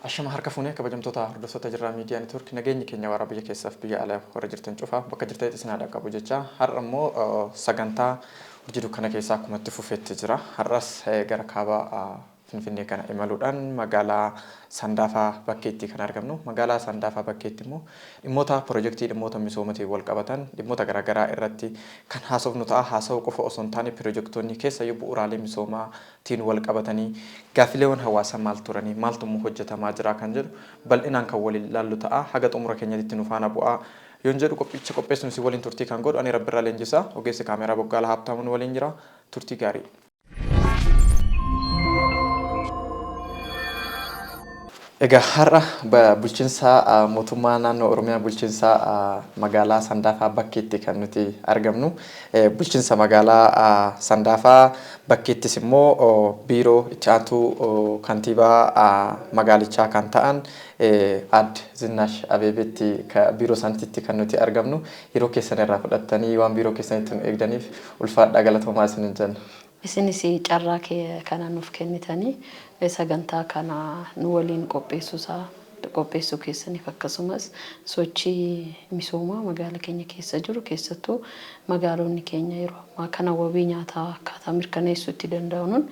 Ashama harka fuunee kabajamtoota hordoftoota jirraa miidiyaa neetwoork nageenyi keenya warra biyya keessaaf biyya alaa warra jirtan cufa bakka jirtanitti isin haadha qabu jecha har'a immoo sagantaa hojii dukkana keessaa akkuma itti fufeetti jira har'as gara kaabaa Finfinnee kana imaluudhaan magaalaa Sandaafaa bakkeetti kan argamnu magaalaa Sandaafaa bakkeetti immoo dhimmoota piroojeektii dhimmoota misoomatiin wal qabatan dhimmoota garaagaraa irratti kan haasofnu ta'a haasa'u qofa osoo hin taane piroojeektoonni keessa yoo bu'uuraalee misoomaatiin wal qabatanii gaafileewwan hawaasaa maal turanii maaltu hojjetamaa jira kan jedhu bal'inaan kan waliin ilaallu ta'a haga xumura keenyatti nu faana bu'aa yoon jedhu qopheessuun si waliin turtii kan godhu ani Rabbirraa Leenjisaa ogeessi kaameeraa Boggaala Haabtaamuun waliin jira turtii gaarii. Egaa har'a bulchiinsa mootummaa naannoo Oromiyaa bulchiinsa magaalaa Sandaafaa bakkeetti kan nuti argamnu bulchiinsa magaalaa Sandaafaa bakkeettis immoo biiroo itti aantuu kantiibaa magaalichaa kan ta'an Aad Zinaash Abeebeetti biiroo santiitti kan nuti argamnu yeroo keessan irraa fudhattanii waan biiroo keessanitti nu eegdaniif ulfaadhaa galatoomaa isinin jenna. Isinis carraa kana nuuf kennitanii sagantaa kana nu waliin qopheessuu keessaniif akkasumas sochii misoomaa magaalaa keenya keessa jiru keessattuu magaalonni keenya yeroo ammaa kana wabii nyaataa akkaataa mirkaneessuu itti danda'uun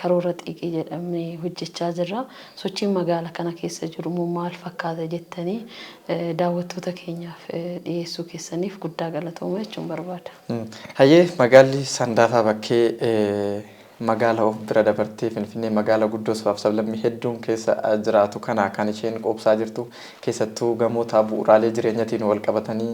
karoora xiqqii jedhamee hojjechaa jirra. Sochiin magaalaa kana keessa jiru maal fakkaata jettanii daawwattoota keenyaaf dhiyeessuu keessaniif guddaa galatoomaa jechuun barbaada. Hayyee magaalli Sandaafaa bakkee magaalaa of bira dabartee Finfinnee magaalaa guddoo sablammii hedduun keessa jiraatu kana kan isheen qoobsaa jirtu keessattuu gamoota bu'uuraalee jireenyaatiin wal qabatanii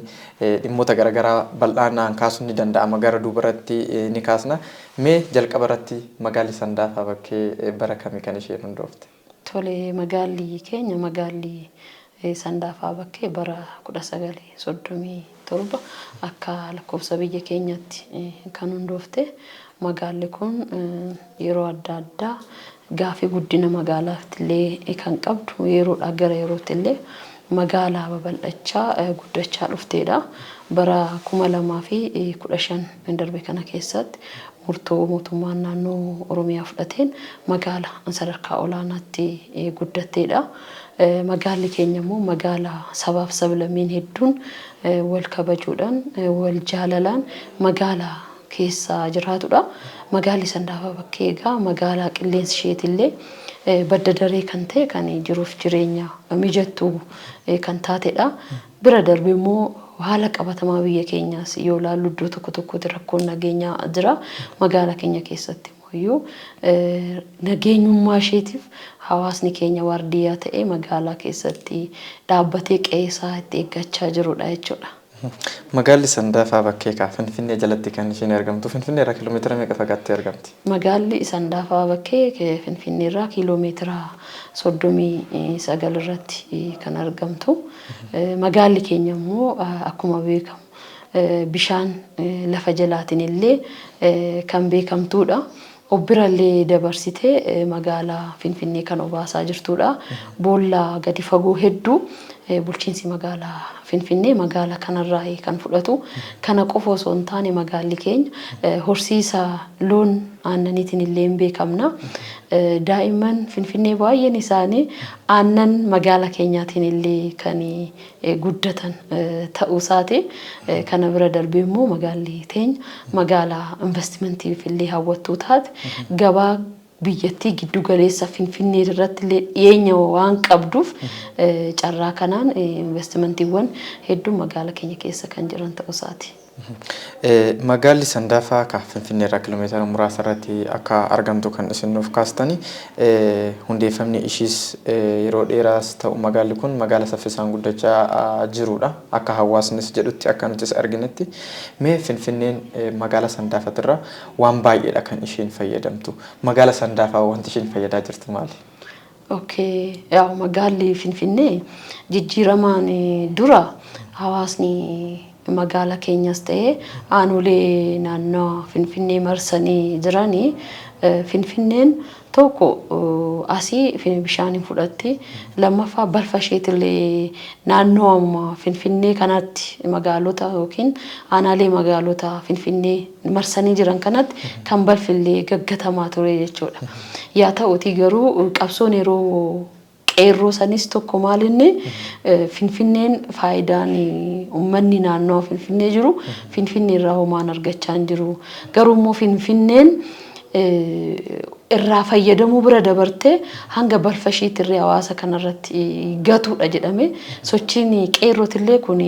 dhimmoota garaagaraa bal'aanaan kaasuun ni danda'ama gara duubaratti ni kaasna mee jalqaba irratti magaalli Sandaafaa bakkee bara kamii kan isheen hundoofte? Tole magaalli keenya magaalli Sandaafaa bakkee bara 1937 akka lakkoofsa biyya keenyatti kan hundoofte. Magaalli kun yeroo adda addaa gaafii guddina magaalaafillee kan qabdu yeroodhaa gara yerootti illee magaalaa babal'achaa guddachaa dhufteedha. Bara 2015 darbe kana keessatti murtoo mootummaan naannoo Oromiyaa fudhateen magaalaa sadarkaa olaanaatti guddatteedha. Magaalli keenya immoo magaalaa sabaaf sablammiin hedduun wal kabajuudhaan wal jaalalaan magaalaa keessa jiraatudha. Magaalli Sandaafaa bakkee egaa magaalaa qilleensi isheetillee badda daree kan ta'e kan jiruuf jireenya mijattuu kan taatedha. Bira darbee immoo haala qabatamaa biyya keenyaas yoo ilaallu iddoo tokko tokkotti rakkoon nageenyaa jira. Magaalaa keenya keessatti immoo nageenyummaa isheetiif hawaasni keenya waardiyyaa ta'ee magaalaa keessatti dhaabbatee qe'eesaa itti eeggachaa jirudha jechuudha. Magaalli Sandaafaa bakkee Finfinnee jalatti kan isheen argamtu Finfinnee irraa kiiloomeetira meeqa fagaattee argamti? Magaalli Sandaafaa bakkee Finfinnee irraa kiiloomeetira 39 irratti kan argamtu. Magaalli keenya immoo akkuma beekamu bishaan lafa jalaatiin illee kan beekamtuudha. Obbirallee dabarsitee magaalaa Finfinnee kan obaasaa jirtudha. Boolla gadi fagoo hedduu bulchiinsi magaalaa Finfinnee magaalaa kanarraa kan fudhatu. Kana qofa osoo hin taane magaalli keenya horsiisa loon aannaniitiin illee hin beekamna. Daa'imman Finfinnee baay'een isaanii aannan magaalaa keenyaatiin illee kan guddatan ta'uu isaati. Kana bira darbee immoo magaalli teenya magaalaa investimantiif illee hawwattuu taate gabaa biyyattii giddu galeessa Finfinnee irratti illee dhiyeenya waan qabduuf carraa kanaan investimantiiwwan hedduu magaalaa keenya keessa kan jiran ta'uu isaati. Magaalli Sandaafaa Finfinnee irraa kiiloomeetira muraasa irratti akka argamtu kan isin nuuf kaastanii hundeeffamni ishiis yeroo dheeraas ta'u magaalli kun magaala saffisaan guddachaa jirudha. Akka hawaasnis jedhutti akka nutis arginetti mee Finfinneen magaala Sandaafatirraa waan baay'eedha kan isheen fayyadamtu. Magaala Sandaafaa wanti isheen fayyadaa jirtu maali? Magaalli Finfinnee jijjiiramaan dura hawaasni magaalaa keenyas ta'ee aanolee naannoo Finfinnee marsanii jiranii Finfinneen tokko asii bishaaniin fudhatte lammaffaa balfa isheetillee naannoo amma Finfinnee kanatti magaalota yookiin aanaalee magaalota Finfinnee marsanii jiran kanatti kan balfillee gaggatamaa ture jechuudha. Yaa ta'uutii garuu qabsoon yeroo qeerroo sanis tokko maalinni Finfinneen faayidaan uummanni naannoo Finfinnee jiru Finfinnee irraa homaan argachaa hin jiru. Garuu immoo Finfinneen irraa fayyadamuu bira dabartee hanga balfashiitirree hawaasa kanarratti gatuudha jedhame sochiin qeerrootillee kun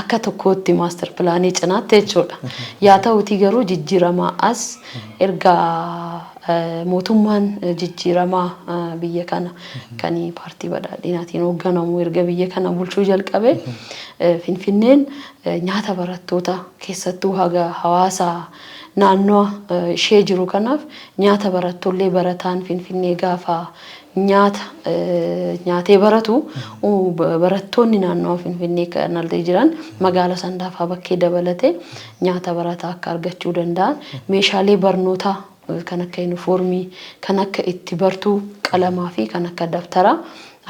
akka tokkootti maaster pilaanii cinaatti jechuudha. Yaa ta'uutii garuu jijjiiramaa as erga mootummaan jijjiiramaa biyya kana kan paartii badhaadhinaatiin hoogganamu erga biyya kana bulchuu jalqabe Finfinneen nyaata barattoota keessattuu haga hawaasa naannoo ishee jiru kanaaf nyaata barattollee barataan Finfinnee gaafa nyaatee baratu barattoonni naannoo Finfinnee kanallee jiran magaala Sandaafaa bakkee dabalatee nyaata barataa akka argachuu danda'an meeshaalee barnootaa kan akka yuunifoormii kan akka itti bartuu qalamaa fi kan akka dabtaraa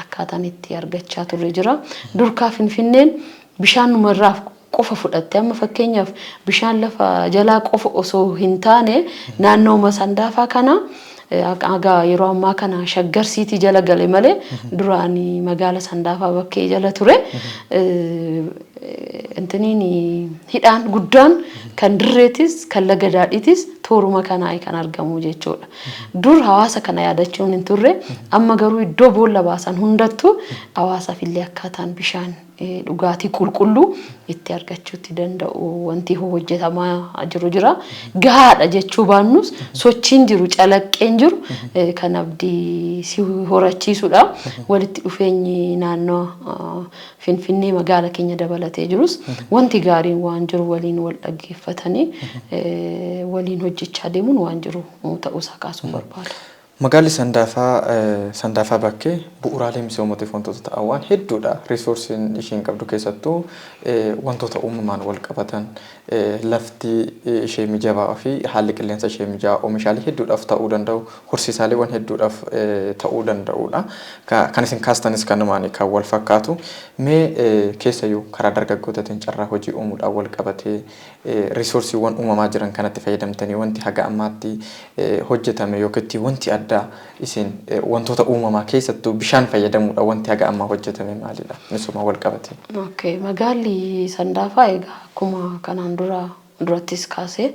akkaataan itti argachaa turre jira. Durkaa Finfinneen bishaan numarraa qofa fudhatte amma fakkeenyaaf bishaan lafa jalaa qofa osoo hin taane naannoo Sandaafaa kana aga yeroo ammaa kana Shaggar City jala gale malee duraan magaala Sandaafaa bakkee jala ture intaniin hidhaan guddaan kan dirreetis kan laga daadhiitis tooruma kanaa kan argamu jechuudha. Dur hawaasa kana yaadachuun hin turre amma garuu iddoo boolla baasan hundattuu hawaasaaf illee akkaataan bishaan dhugaatii qulqulluu itti argachuutti danda'u wanti hojjetamaa jiru jira. Gahaadha jechuu baannus sochiin jiru calaqqeen jiru kan abdii si horachiisudha. Walitti dhufeenyi naannoo Finfinnee magaala keenya dabalatee jirus wanti gaariin waan jiru waliin wal dhaggeeffatanii waliin hojjechaa deemuun waan jiru ta'uusaa kaasuun barbaada. Magaalli Sandaafaa bakkee bu'uuraalee misoomotiif wantoota ta'an waan hedduudha. Riisoorsiin isheen qabdu keessattuu wantoota uumamaan wal qabatan lafti ishee mijaawaa fi haalli qilleensa ishee mijaawaa oomishaalee hedduudhaaf ta'uu danda'u horsiisaalee waan hedduudhaaf ta'uu danda'udha. Kan isin kaastanis kanumaan kan wal fakkaatu mee keessayyuu karaa dargaggootaatiin carraa hojii uumuudhaan wal qabatee riisoorsiiwwan uumamaa jiran kanatti fayyadamtanii wanti haga ammaatti hojjetame yookiin wanti addaa isin wantoota uumamaa keessattuu bishaan fayyadamuudha wanti haga ammaa hojjetame maalidha misooma wal qabate. Okay, magaalli Sandaafaa egaa akkuma kanaan durattis kaasee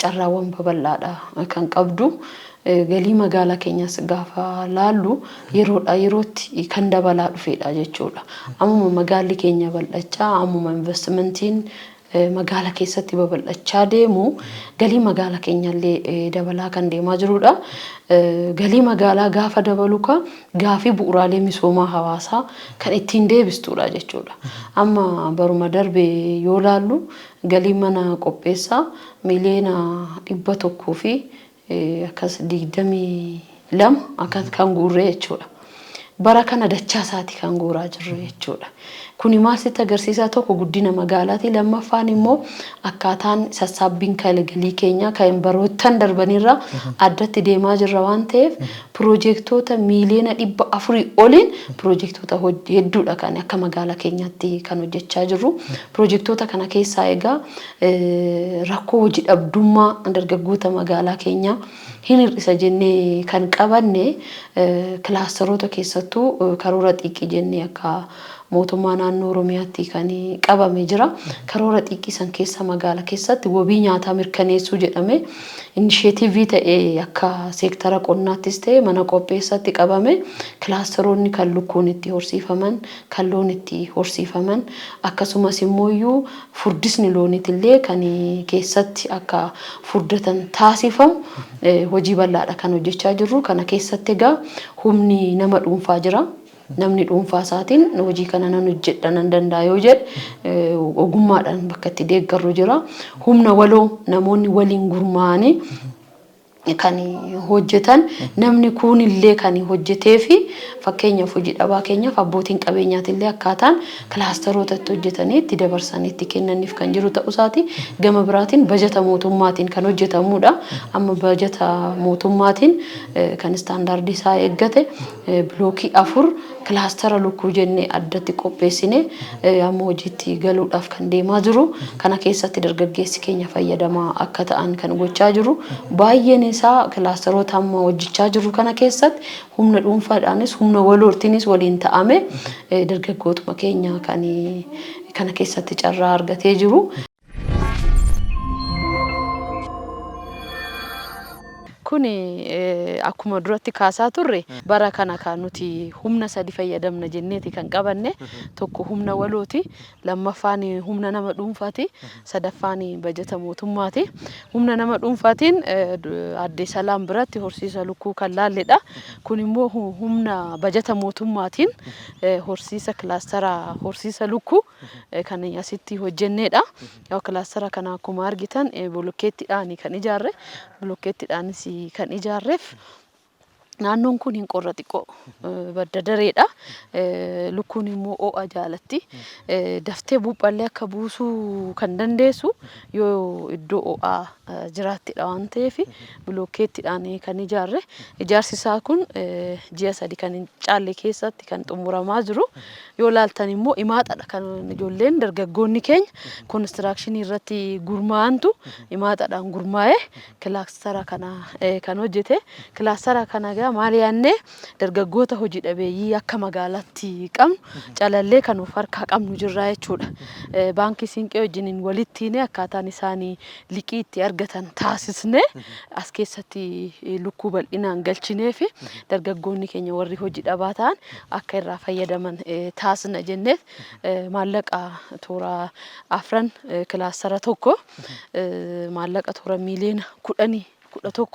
carraawwan babal'aadha kan qabdu. Galii magaalaa keenyas gaafa laallu yeroodha yerootti kan dabalaa dhufeedha jechuudha. Amma magaalli keenya bal'achaa amma investmentiin magaalaa keessatti babal'achaa deemu galii magaalaa keenyallee dabalaa kan deemaa jirudha. Galii magaalaa gaafa dabaluka gaafii bu'uuraalee misoomaa hawaasaa kan ittiin deebistudha jechuudha. Amma baruma darbe yoo laallu galii mana qopheessaa miliyoona 100 fi akkas 22 akkas kan guurre jechuudha. Bara kana dachaa isaati kan guuraa jirru jechuudha. Kuni maal sitti agarsiisaa tokko guddina magaalaati lammaffaan immoo akkaataan sassaabbiin galii keenya kan baroottan darbanirra addatti deemaa jirra waan ta'eef piroojeektoota miliyoona 400 oliin piroojeektoota hedduudha kan akka magaalaa keenyaatti kan hojjechaa jirru. Piroojeektoota kana keessaa egaa rakkoo hojii dhabdummaa dargaggoota magaalaa keenyaa hin hir'isa jennee kan qabanne kilaasteroota keessattuu karoora xiqqii jennee akka mootummaa naannoo Oromiyaatti kan qabame jira. Karoora xiqqii san keessa magaalaa keessatti wabii nyaataa mirkaneessuu jedhame inisheetivii ta'ee akka seektara qonnaattis ta'e mana qopheessatti qabame kilaasteroonni kan lukkuun itti horsiifaman kan loon itti horsiifaman akkasumas immoo furdisni loonitillee kan keessatti akka furdatan taasifamu hojii bal'aadha kan hojjechaa jirru. Kana keessatti egaa humni nama dhuunfaa jira. Namni dhuunfaa isaatiin hojii kana nan hojjedha nan danda'a yoo jedhe ogummaadhaan bakka itti deeggarru jira. Humna waloo namoonni waliin gurmaa'anii kan hojjetan namni kunillee kan hojjetee fi fakkeenyaaf hojii dhabaa keenyaaf abbootiin qabeenyaatillee akkaataan kilaasterootatti hojjetanii itti dabarsanii itti kennaniif kan jiru ta'uu isaati. Gama biraatiin bajeta mootummaatiin kan hojjetamudha. Amma bajeta mootummaatiin kan istaandaardii isaa eeggate bilookii 4 kilaastara lukkuu jennee addatti qopheessine amma hojiitti galuudhaaf kan deemaa jiru. Kana keessatti dargaggeessi keenya fayyadamaa akka ta'an kan gochaa jiru. Baay'een isaa kilaasteroota amma hojjechaa jiru kana keessatti humna dhuunfaadhaanis humna waloortiinis waliin ta'ame dargaggootuma keenya kana keessatti carraa argatee jiru. Kuni akkuma duratti kaasaa turre bara kana kan nuti humna sadi fayyadamna jenneeti kan qabanne tokko humna walooti lammaffaan humna nama dhuunfaati sadaffaan bajeta mootummaati humna nama dhuunfaatiin adde Salaam biratti horsiisa lukkuu kan laalledha kun immoo humna bajeta mootummaatiin horsiisa kilaastara horsiisa lukkuu kan asitti hojjenneedha yoo kilaastara kana akkuma argitan bolokkeettiidhaan kan ijaarre bolokkeettiidhaanis kan ijaarreef naannoon kun hin qorra xiqqoo badda dareedha lukkuun immoo oo'a jaalatti daftee buuphallee akka buusuu kan dandeessu yoo iddoo oo'aa jiraattidha waan ta'eef bilookeettiidhaan kan ijaarre ijaarsi isaa kun ji'a 3 kan hin caalle keessatti kan xumuramaa jiru yoo laaltan immoo imaaxadha kan ijoolleen dargaggoonni keenya konistirakshinii irratti gurmaa'antu imaaxadhaan gurmaa'ee kilaastara kana kan hojjete kilaastara kana maali yaanne dargaggoota hojii dhabeeyyii akka magaalaatti qabnu calallee kan of harkaa qabnu jirra jechuudha. Baankii Siinqee wajjin walittiin akkaataan isaanii liqii itti argatan taasisne as keessatti lukkuu bal'inaan galchinee fi dargaggoonni keenya warri hojii dhabaa ta'an akka irraa fayyadaman taasisna jennee maallaqa toora 4 kilaastara tokko maallaqa toora miiliyoona 10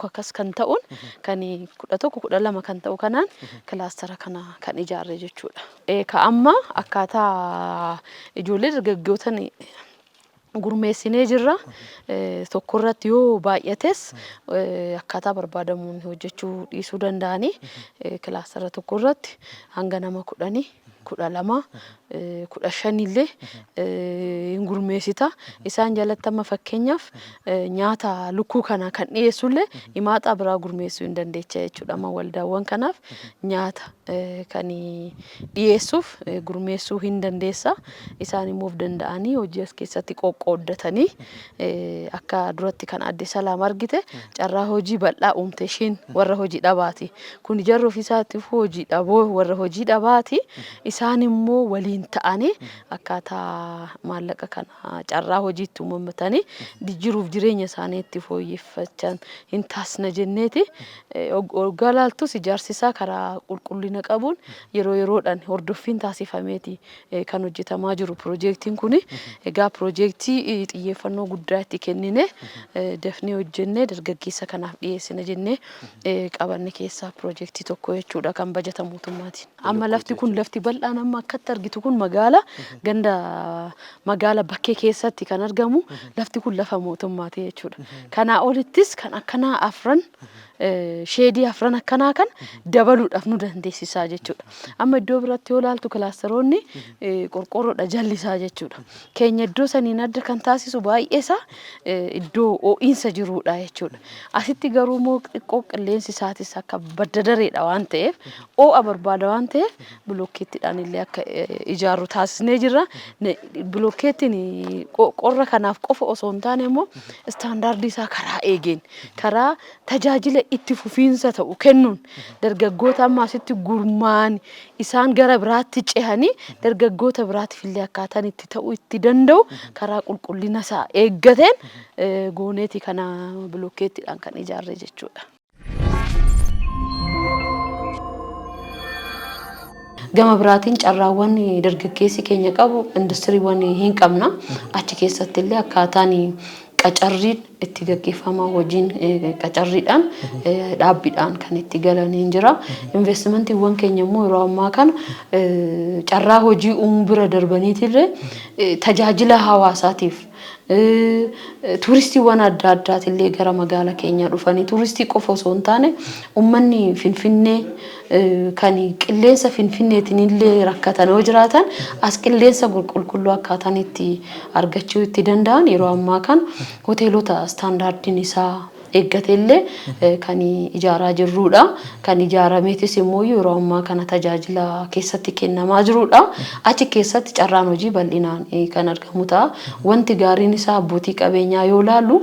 akkas kan ta'uun kan 11 kan ta'u kanaan kilaastara kana kan ijaarre jechuudha. Ka amma akkaataa ijoollee dargaggootan gurmeessinee jirra tokko irratti yoo baay'ates akkaataa barbaadamuun hojjechuu dhiisuu danda'anii kilaastara tokko irratti hanga nama 10 12 15 illee hin gurmeessita isaan jalatti amma fakkeenyaaf nyaata lukkuu kana kan dhiyeessullee imaaxaa biraa gurmeessuu hin dandeecha jechuudha amma waldaawwan kanaaf nyaata kan dhiyeessuuf gurmeessuu hin dandeessa isaan immoo of danda'anii hojii as keessatti qoqqooddatanii akka duratti kan adde Salaam argite carraa hojii bal'aa uumte ishiin warra hojii dhabaati kun jarri ofiisaatiif hojii dhaboo warra hojii dhabaati isaan immoo waliin ta'anii akkaataa maallaqa kana carraa hojiitti uummatanii jijjiiruuf jireenya isaaniitti fooyyeffachan hin taasisna jenneeti galaaltus ijaarsisaa karaa qulqullina qabuun yeroo yeroodhaan hordoffiin taasifameeti kan hojjetamaa jiru piroojeektiin kun egaa piroojeektii xiyyeeffannoo guddaa itti kennine dafnee hojjennee dargaggeessa kanaaf dhiyeessina jennee qabanne keessaa piroojeektii tokko jechuudha kan bajeta mootummaatiin amma lafti kun lafti bal'aan amma akkatti argitu kun ganda magaala bakkee keessatti kan argamu lafti kun lafa mootummaati jechuudha. Kana olittis kan akkanaa afran sheedii afran akkanaa kan dabaluudhaaf nu dandeessisaa jechuudha. Amma iddoo biratti yoo ilaaltu kilaasteroonni qorqorroodha jallisaa jechuudha. Keenya iddoo saniin adda kan taasisu baay'eesa iddoo oo'insa jiruudha jechuudha. Asitti garuu immoo xiqqoo qilleensi isaatis akka badda dareedha waan ta'eef oo'a barbaada waan ta'eef bilookeettiidhaan illee akka ijaaru taasisnee jirra. Bilookeettiin qorra kanaaf qofa osoo hin taane immoo istaandaardii isaa karaa eegeen karaa tajaajila itti fufiinsa ta'u kennuun dargaggoota amma asitti gurmaan isaan gara biraatti cehanii dargaggoota biraatiif illee akkaataan itti ta'u itti danda'u karaa qulqullina isaa eeggateen gooneeti kana bilookeettiidhaan kan ijaarre jechuudha. Gama biraatiin carraawwan dargaggeessi keenya qabu industiriiwwan hin qabna achi keessatti illee akkaataan qacarriin itti gaggeeffama hojiin qacarriidhaan dhaabbiidhaan kan itti galanii jira investimantiiwwan keenya immoo yeroo ammaa kana carraa hojii bira darbaniitillee tajaajila hawaasaatiif turistiiwwan adda addaatillee gara magaala keenya dhufanii turistii qofa osoo hin taane uummanni Finfinnee kan qilleensa Finfinneetiin illee rakkatan yoo jiraatan as qilleensa qulqulluu akkaataan itti argachuu itti danda'an yeroo ammaa kana hoteelota standaardiin isaa eeggateellee kan ijaaraa jirrudha. Kan ijaarameetis immoo yeroo ammaa kana tajaajila keessatti kennamaa jirudha. Achi keessatti carraan hojii bal'inaan kan argamu ta'a. Wanti gaariin isaa abbootii qabeenyaa yoo laallu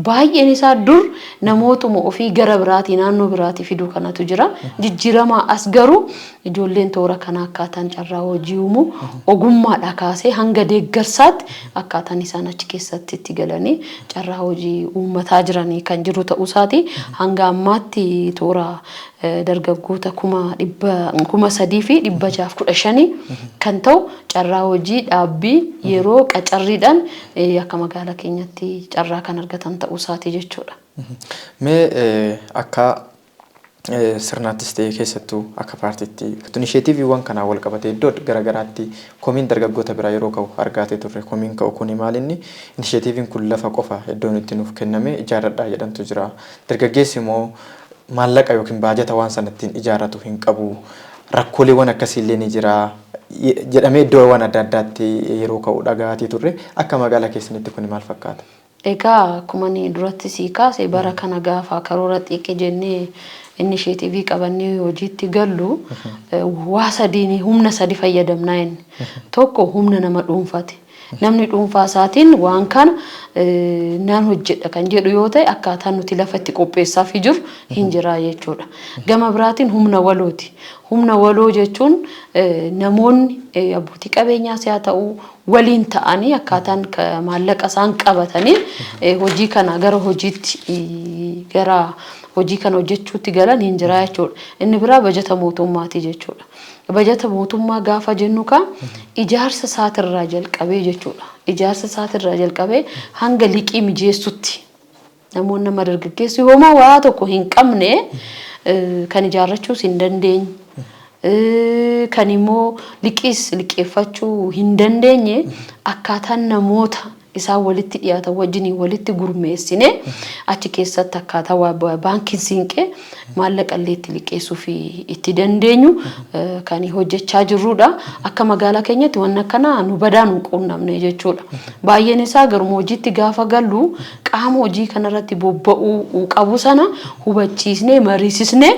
baay'een isaa dur namootuma ofii gara biraatii naannoo biraatii fiduu kanatu jira. Jijjiirama as garuu ijoolleen toora kana akkaataan carraa hojii uumu ogummaadha kaasee hanga deeggarsaatti akkaataan isaan achi keessatti itti galanii carraa hojii uummataa jiranii kan jiru ta'uu isaati. Hanga ammaatti toora dargaggoota 3,615 kan ta'u carraa hojii dhaabbii yeroo qacarriidhaan akka magaalaa keenyatti carraa kan argatan ta'uu isaati jechuudha. Mee akka sirnaattis ta'ee keessattuu akka paartiitti inishiyatiiviiwwan kanaa wal qabatee iddoo garaagaraatti komiin dargaggoota biraa yeroo ka'u argaatee turre. Komiin ka'u kuni maalinni inishiyatiiviin kun lafa qofa iddoon itti nuuf kenname ijaaradhaa jedhantu jira. Dargaggeessi immoo maallaqa yookiin baajata waan sanattiin ijaaratu hin qabu. Rakkooleewwan akkasiillee ni jira jedhamee iddoowwan adda addaatti yeroo ka'u dhagaatii turre. Akka magaalaa keessanitti kuni maal fakkaata? Egaa akkuma duratti sii kaase bara kana gaafa karoora xiqqee jennee inishiyatiivii qabannee hojiitti gallu waa sadiin humna sadi fayyadamnaa inni. Tokko humna nama dhuunfaati. Namni dhuunfaa isaatiin waan kana naan hojjedha kan jedhu yoo ta'e akkaataan nuti lafa itti qopheessaaf jiru hin jira jechuudha. Gama biraatiin humna walooti. Humna waloo jechuun namoonni abbootii qabeenyaas haa ta'u waliin ta'anii akkaataan maallaqa isaan qabatanii hojii kana gara hojiitti gara hojii kana hojjechuutti galan hin jira jechuudha. Inni biraa bajata mootummaati jechuudha. Bajata mootummaa gaafa jennu ka ijaarsa isaatirraa jalqabee jechuudha. Ijaarsa isaatirraa jalqabee hanga liqii mijeessutti namoonni nama dargaggeessi homaa waa tokko hin qabne kan ijaarrachuus hin dandeenye. Kan immoo liqeeffachuu hin dandeenye akkaataan namoota isaan walitti dhiyaatan wajjin walitti gurmeessine achi keessatti akkaataa baankiin siinqee maallaqa illee itti liqeessuuf itti dandeenyu kan hojjechaa jirrudha. Akka magaalaa keenyatti waan akkana nu badaan hin quunnamne jechuudha. Baay'een isaa garuu hojiitti gaafa gallu qaama hojii kanarratti bobba'uu qabu sana hubachiisnee mariisisnee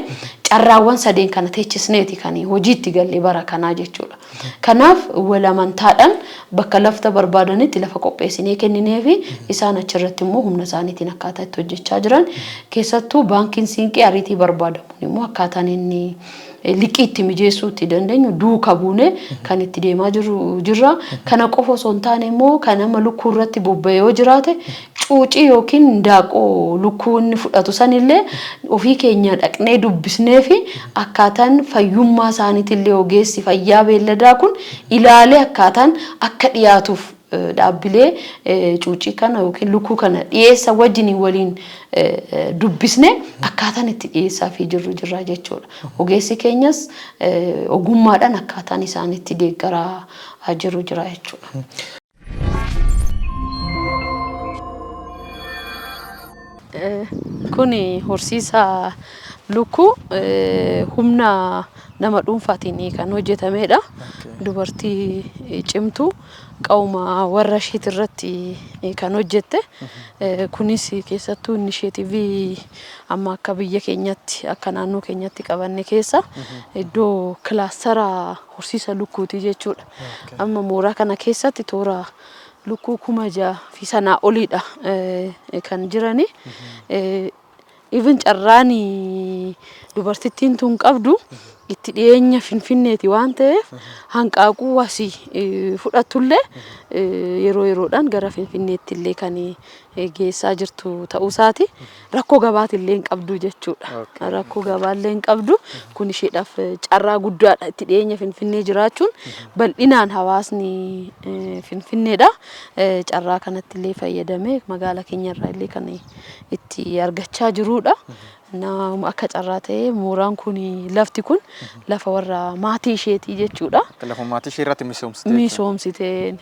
carraawwan sadeen kana teechisneeti kan hojiitti galle bara kanaa jechuudha. Kanaaf wal amantaadhaan bakka lafta barbaadanitti lafa qopheessinee kennineefi isaan achirratti immoo humna isaaniitiin akkaataa itti hojjechaa jiran keessattuu baankiin siinqee ariitii barbaadamu immoo akkaataan inni liqii itti mijeessuutti dandeenyu duuka buune kan itti deemaa jirra. Kana qofa osoo hin taane immoo kan nama lukkuu irratti bobba'ee yoo jiraate cuucii yookiin daaqoo lukkuu inni fudhatu sanillee ofii keenya dhaqnee dubbisnee fi akkaataan fayyummaa isaaniitillee ogeessi fayyaa beelladaa kun ilaalee akkaataan akka dhiyaatuuf dhaabbilee cuucii kana yookiin lukkuu kana dhiyeessa wajjin waliin dubbisne akkaataan itti dhiyeessaa fi jirra jechuudha. Ogeessi keenyas ogummaadhaan akkaataan isaaniitti deeggaraa jira jechuudha. Kuni horsiisa lukkuu humna nama dhuunfaatiin kan hojjetamedha. Dubartii cimtuu qauma warra isheet irratti kan hojjette. Kunis keessattuu inishiyatiivii amma akka biyya keenyatti akka naannoo keenyatti qabanne keessa iddoo kilaastara horsiisa lukkuuti jechuudha. Amma mooraa kana keessatti toora lukkuu 6,000 fi sanaa oliidha kan jirani. Even carraani dubartittiin tun qabdu itti dhiyeenya Finfinneeti waan ta'eef hanqaaquu asii fudhattullee yeroo yeroodhaan gara Finfinneetti illee kan geessaa jirtu ta'uu isaati. Rakkoo gabaatillee hin qabdu jechuudha. Rakkoo gabaallee hin qabdu. Kun isheedhaaf carraa guddaadha itti dhiyeenya Finfinnee jiraachuun. Bal'inaan hawaasni Finfinneedha. Carraa kanatti illee fayyadamee magaalaa keenyarraa illee kan itti argachaa jirudha. Akka carraa ta'ee mooraan kun lafti kun lafa warra maatii isheetii jechuudha. Lafa maatii ishee irratti misoomsite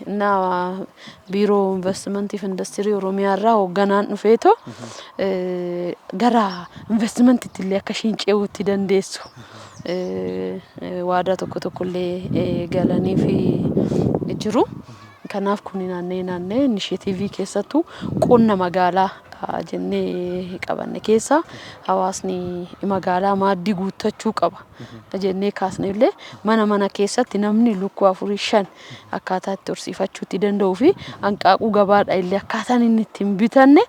biiroo investimentii fi industirii Oromiyaa irraa hoogganaan dhufeeto gara investimentiitti illee akka ishiin ce'uutti dandeessu waadaa tokko illee galanii fi jiru. Kanaaf kun naannee inishiyatiivii keessattuu qonna magaalaa jennee qabanne keessa hawaasni magaalaa maaddii guuttachuu qaba jennee kaasne illee mana keessatti namni lukkuu 4-5 akkaataa itti horsiifachuutti danda'uu fi hanqaaquu gabaadha illee akkaataan inni ittiin bitanne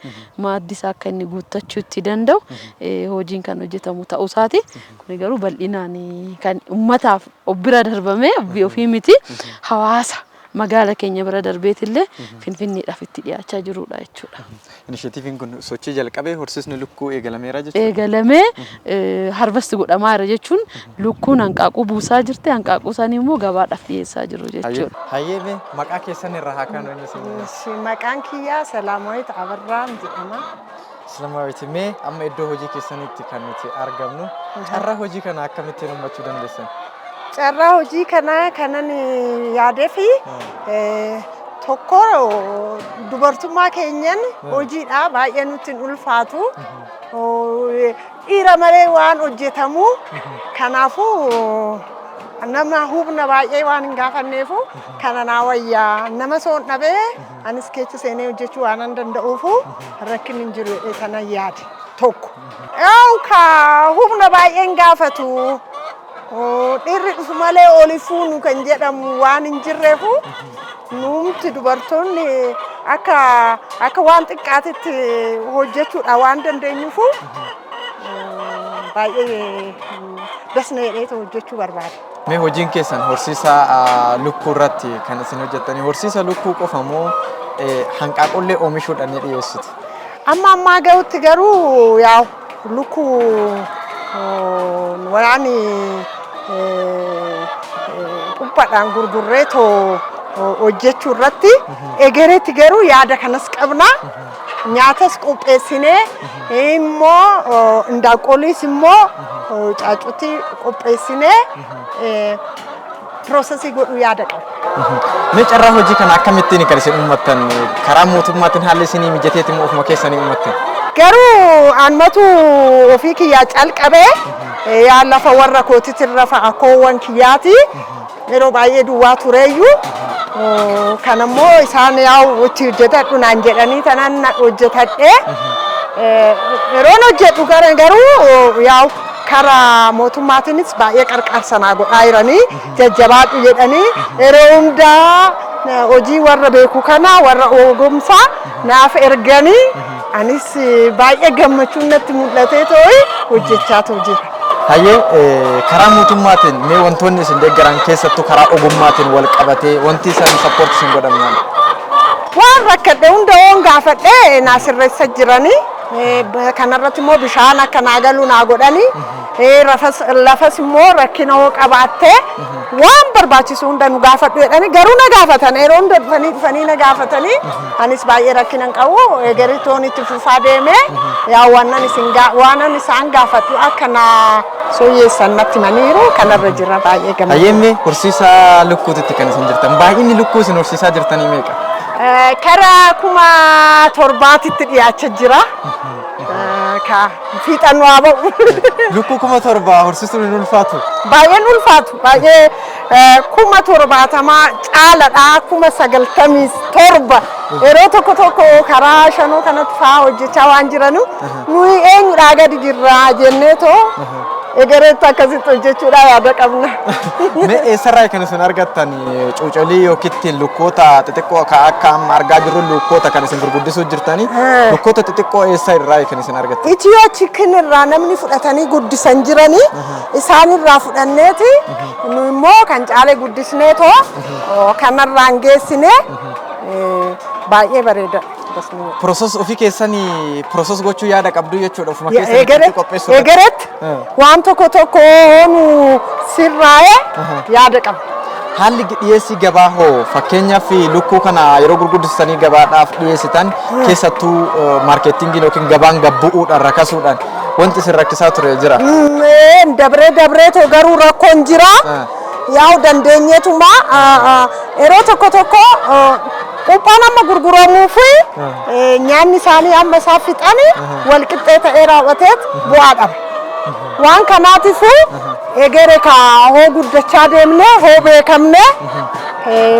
maaddii isaa akka inni guuttachuutti danda'u hojiin kan hojjetamu ta'uu isaati. Kun garuu bal'inaan kan ummataaf bira darbame ofii miti hawaasa magaalaa keenya bira darbeetillee Finfinneedhaaf itti dhiyaachaa jirudha jechuudha. Initiatiiviin kun sochii jalqabee horsiisni lukkuu eegalameera jechuudha. Eegalamee harvest godhamaara jechuun lukkuun hanqaaquu buusaa jirti hanqaaquu isaanii immoo gabaadhaaf dhiyeessaa jiru jechuudha. Hayyee maqaa keessan irraa haa kaanu inni maqaan kiyyaa Salaamaawit Abarraan jedhama. Salaamaawit mee amma iddoo hojii keessanitti kan nuti argamnu carraa hojii kana akkamittiin ummachuu dandeessan? Carraa hojii kana kanan yaadee fi tokko dubartummaa keenyan hojiidha baay'ee nutti ulfaatu dhiira malee waan hojjetamu kanaafuu nama hubna baay'ee waan hin gaafanneefu kana naa wayyaa nama soon dhabee anis keessa seenee hojjechuu waan danda'uufu rakkin hin jiru sana yaade tokko. Ka hubna baay'ee hin gaafatu dhiirri dhufu malee olifuunu kan jedhamu waan hin jirreefu numti dubartoonni akka waan xiqqaatitti hojjechuudha waan dandeenyuufu baay'ee dasneedhee hojjechuu barbaada. Mee hojiin keessan horsiisa lukkuu irratti kan isin hojjettanii horsiisa lukkuu qofa moo hanqaaqullee oomishuudhaan ni dhiyeessitu? Amma ga'utti garuu yaa lukkuu waan quphaadhaan gurgurree hojjechuu irratti egereetti garuu yaada kanas qabna. Nyaatas qopheessinee immoo indaaqoliis immoo caacutti qopheessinee piroosesii godhuu yaada qabna. Mee carraa hojii kana akkamittiin kan isin uummattan karaa mootummaatiin haalli isinii mijateeti moo ofuma keessanii uummattan? Garuu aanmatu ofii kiyyaa calqabee yaa lafa warra kootitirra fa'a koowwan kiyyaati yeroo baay'ee duwwaa tureeyyuu kanammoo isaan yaa'u itti hojjetadhu naan jedhanii tanan hojjetadhee yeroon hojjedhu garuu yaa'u karaa mootummaatiinis baay'ee qarqaarsa naa godhaa jiranii jajjabaadhu jedhanii yeroo hundaa hojii warra beeku kana warra ogumsaa naaf erganii anis baay'ee gammachuun natti mul'atee too'i hojjechaa jira. Hayyee karaa mootummaatiin mee wantoonni isin deeggaran keessattuu karaa ogummaatiin wal qabatee wanti isaan sappoortii isin godhan maali? Waan rakkadhe hunda waan gaafadhee naa sirreessa jiranii kanarratti immoo bishaan akka naa galu naa godhanii lafas immoo rakkina hoo qabaattee waan barbaachisu hunda nu gaafadhu jedhanii garuu na gaafatan yeroo hunda dhufanii na gaafatanii anis baay'ee rakkina hin qabu egeritoon itti fufaa deemee yaa waanan isaan gaafadhu akka na sooyyeessan natti maniiru kanarra jira baay'ee gammadu. Hayyee horsiisa lukkuutitti kan isin jirtan baay'inni lukkuu isin horsiisaa jirtanii meeqa? Karaa 7,000 dhiyaachaa jira. Fiixannoo haa ba'u. Lukkuu 7,000 horsiisuun hin ulfaatu? Baay'ee ulfaatu. Baay'ee 70,000 caaladha 97,000 yeroo tokko karaa shanoo kanatti fa'aa hojjechaa waan jiranu nuyi eenyudhaa gadi jirra jennee too egereetti akkasitti hojjechuudha yaada qabna. Mee eessarraa kan isin argattan cuucolii yookiin lukkoota xixiqqoo akka amma argaa jirru lukkoota kan isin gurguddisuu jirtanii lukkoota xixiqqoo eessa irraa kan isin argattan? Itiyoo chikin irraa namni fudhatanii guddisan jiranii isaan irraa fudhanneeti nu immoo kan caalee guddisnee too kanarraan geessinee baay'ee bareeda. Proses ofii keessanii proses gochuu yaada qabdu jechuudha ofuma keessanii qopheessuu. Egeretti waan tokko nu sirraa'ee yaada qabna. Haalli dhiyeessii gabaa hoo fakkeenyaaf lukkuu kana yeroo gurguddisanii gabaadhaaf dhiyeessitan keessattuu maarkeettingii yookiin gabaan gabbu'uudhaan rakkasuudhaan wanti isin rakkisaa ture jira. Dabree garuu rakkoon jira. Yaa'u dandeenyeetuma yeroo tokko quphaan amma gurguramuu fi nyaanni isaanii amma isaa fixanii wal qixxee ta'ee raawwateet bu'aa qaba. waan kanaatifu eegere ka hoo guddachaa deemne hoo beekamne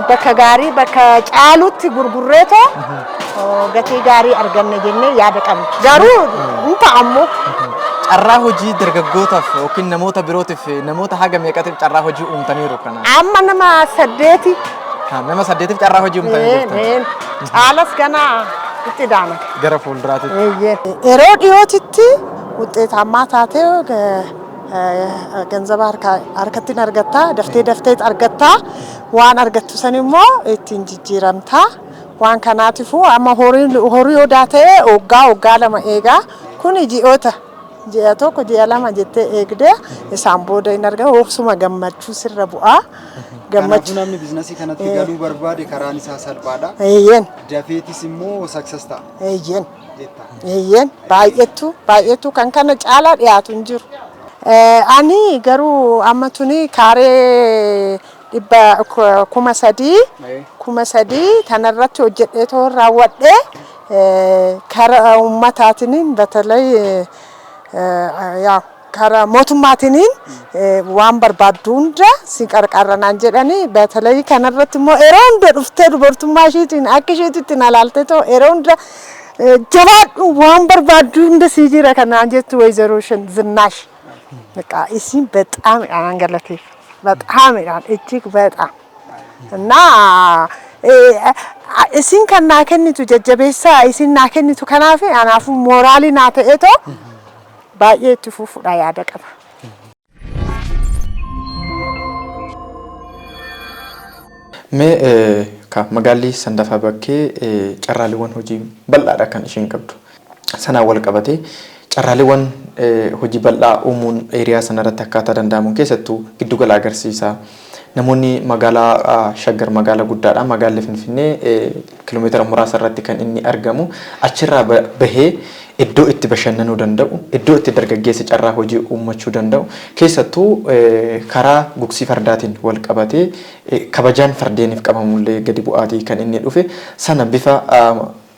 bakka gaarii bakka caalutti gurgurreetoo gatii gaarii arganne jennee yaada qabna. Garuu hin ta'ammoo carraa hojii dargaggootaaf yookiin namoota birootiif namoota haga meeqatiif carraa hojii uumtaniiru kana? amma nama 8 Nama 8tiif carraa hojii uumtanii jirtan. caalas ganaa itti daana. Gara fuulduraatti. Yeroo dhiyootitti ውጤታማ taatee ገንዘብ harkatti argattaa daftee argattaa waan argattu san immoo ittiin jijjiiramtaa waan kanaatifu amma horii odaa ta'e waggaa lama eegaa kun ji'oota ji'a tokko ji'a lama jettee eegdee isaan booda hin argamu obsuma gammachuu sirra bu'aa. Gammachuu namni biizinasii kanatti galuu barbaade karaan isaa salphaadha. Dafeetis immoo success ta'a. Baay'eetu kan kana caalaa dhiyaatu hin jiru. Ani garuu amma tuni kaaree 3,000 kanarratti hojjedhee raawwadhee karaa uummataatiin batalay karaa mootummaatiin waan barbaaddu hunda si qarqarranaan jedhanii batalay kanarratti immoo yeroo hunda dhuftee dubartummaa isheetiin akka isheetitti nalaaltee too yeroo hunda jabaadhu waan barbaaddu hunda si jira kanaan jettu wayzaroo ዝናሽ በቃ እሲን በጣም አንገለቴ በጣም እጅግ በጣም እና እሲን ከናከኒቱ ጀጀቤሳ እሲን ናከኒቱ ከናፊ አናፉ ሞራሊ ናተኤቶ ባየቱ ፉፉዳ ያደቀባ mee ka magaalli Sandaafaa bakkee carraaliiwwan hojii bal'aadha kan ishiin qabdu. Sanaan wal qabatee carraaliiwwan hojii bal'aa uumuun eeriyaa sanarratti akkaataa danda'amu keessattuu giddugala agarsiisa. Namoonni magaalaa Shaggar magaalaa guddaadha. Magaalli Finfinnee kiiloomeetira muraasa irratti kan inni argamu. Achirraa bahee iddoo itti bashannanuu danda'u, iddoo itti dargaggeessi carraa hojii uummachuu danda'u. Keessattuu karaa gugsii fardaatiin wal qabatee kabajaan fardeeniif qabamullee gadi bu'aatii kan inni dhufe sana bifa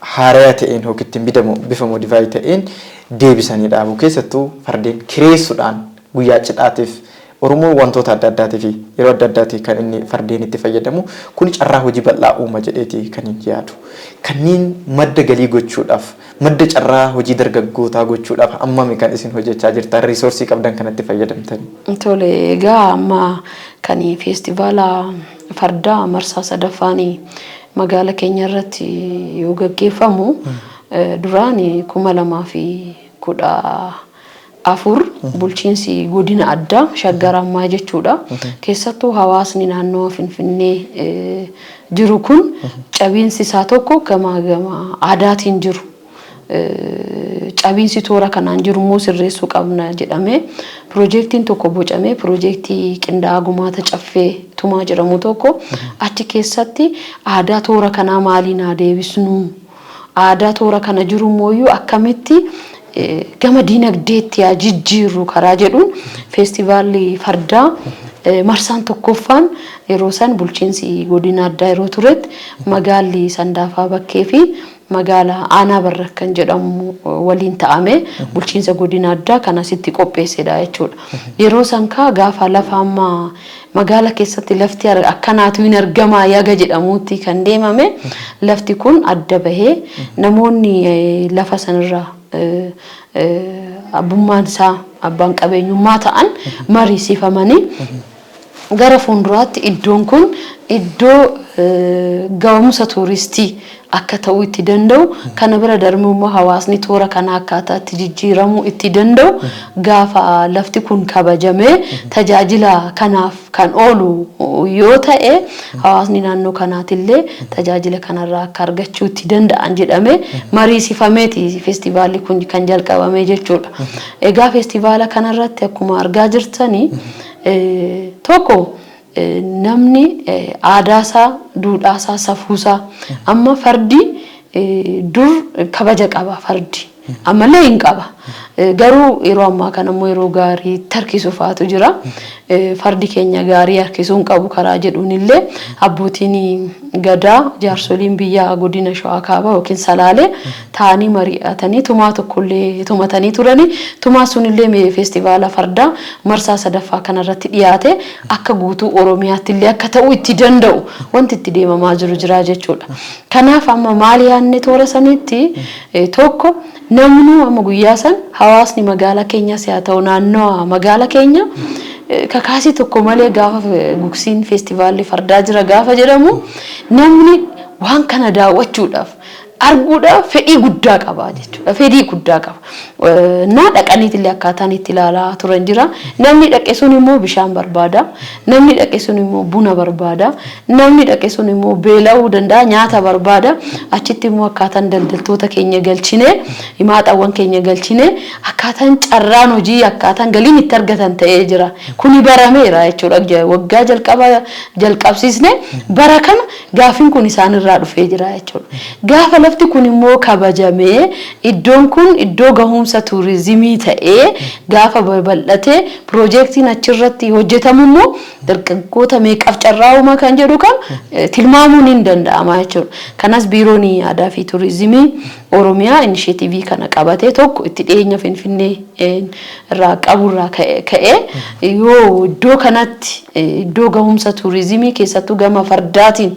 haaraa ta'een yookiin bifa modifaayii ta'een deebisanii dhaabu. Keessattuu fardeen kireessuudhaan guyyaa cidhaatiif Oromoo wantoota adda addaatii fi yeroo adda addaatii kan inni fardeen itti fayyadamu kun carraa hojii bal'aa uuma jedheeti kan inni yaadu. Kanneen madda galii gochuudhaaf madda carraa hojii dargaggootaa gochuudhaaf ammami kan isin hojjechaa jirtan riisoorsii qabdan kanatti fayyadamtanii. Tole egaa amma kan feestivaala fardaa marsaa sadaffaan magaala keenya irratti yoo gaggeeffamu duraan 2014 bulchiinsi godina addaa Shaggar ammaa jechuudha. Keessattuu hawaasni naannoo Finfinnee jiru kun cabiinsi isaa tokko gama aadaatiin jiru. Cabiinsi toora kanaan jiru immoo sirreessuu qabna jedhamee piroojeektiin tokko bocamee piroojeektii qindaa'aa gumaata caffee tumaa jedhamu tokko achi keessatti aadaa toora kanaa maaliin deebisnu aadaa toora kana jiru mooyyuu akkamitti gama diinagdeetti jijjiirru karaa jedhuun feestivaalli fardaa marsaan tokkoffaan yeroo san bulchiinsi godina addaa yeroo turetti magaalli Sandaafaa bakkee fi magaalaa Aanaa Barrakkan jedhamu waliin ta'ame bulchiinsa godina addaa kan asitti qopheessedha jechuudha. Yeroo san gaafa lafa amma magaala keessatti lafti akkanaatu hin argamaa yaga jedhamuutti kan deemame lafti kun adda bahee namoonni lafa sanirraa abbummaan isaa abbaan qabeenyummaa ta'an mariisifamanii gara fuulduraatti iddoon kun iddoo ga'umsa tuuristii akka ta'u itti danda'u kana bira darbee hawaasni toora kana akkaataatti jijjiiramuu itti danda'u gaafa lafti kun kabajamee tajaajila kanaaf kan oolu yoo ta'e hawaasni naannoo kanaatillee tajaajila kanarraa akka argachuu itti danda'an jedhamee mariisifameeti feestivaalli kun kan jalqabame jechuudha. Egaa feestivaala kanarratti akkuma argaa jirtanii tokko namni aadaasaa duudhaasaa safuusaa amma fardi dur kabaja qaba fardi ammallee hin qaba. Garuu yeroo ammaa kana immoo yeroo gaarii harkisuu faatu jira. Fardi keenya gaarii harkisuun qabu karaa jedhuun illee abbootiin gadaa jaarsoliin biyya godina Shawaa Kaabaa yookiin Salaalee taa'anii mari'atanii tumaa tokkollee tumatanii turani. Tumaa sunillee feestivaala fardaa marsaa sadaffaa kanarratti dhiyaate akka guutuu Oromiyaatti illee akka ta'u itti danda'u wanti itti deemamaa jiru jira jechuudha. Kanaaf amma maali yaanne toora sanitti tokko namni amma guyyaa san hawaasni magaalaa keenyas haa ta'u naannoo magaalaa keenya kakaasii tokko malee gaafa gugsiin feestivaalli fardaa jira gaafa jedhamu namni waan kana daawwachuudhaaf arguudhaaf fedhii guddaa qaba jechuudha. Fedhii guddaa qaba. Naa dhaqaniitillee akkaataan itti ilaalaa turan jira. Namni dhaqe sun immoo bishaan barbaada. Namni dhaqe sun immoo buna barbaada. Namni dhaqe sun immoo beela'uu danda'a nyaata barbaada. Achitti immoo akkaataan daldaltoota keenya galchine himaxaawwan keenya galchine akkaataan carraan hojii akkaataan galiin itti argatan ta'ee jira. Kuni barameera jechuudha. Waggaa jalqabsiisne bara kana gaafiin kun isaanirraa dhufee jira jechuudha. Gaafa lafti kun immoo kabajamee iddoon kun iddoo gahumsa tuurizimii ta'ee gaafa bal'atee piroojeektiin achirratti hojjetamu immoo dargaggoota meeqaaf carraa uumaa kan jedhu kan tilmaamuun hin danda'ama jechuudha. Kanas biiroon aadaa fi tuurizimii Oromiyaa inisheetivii kana qabatee tokko itti dhiyeenya Finfinnee irraa qaburraa ka'ee yoo iddoo kanatti iddoo gahumsa tuurizimii keessattuu gama fardaatiin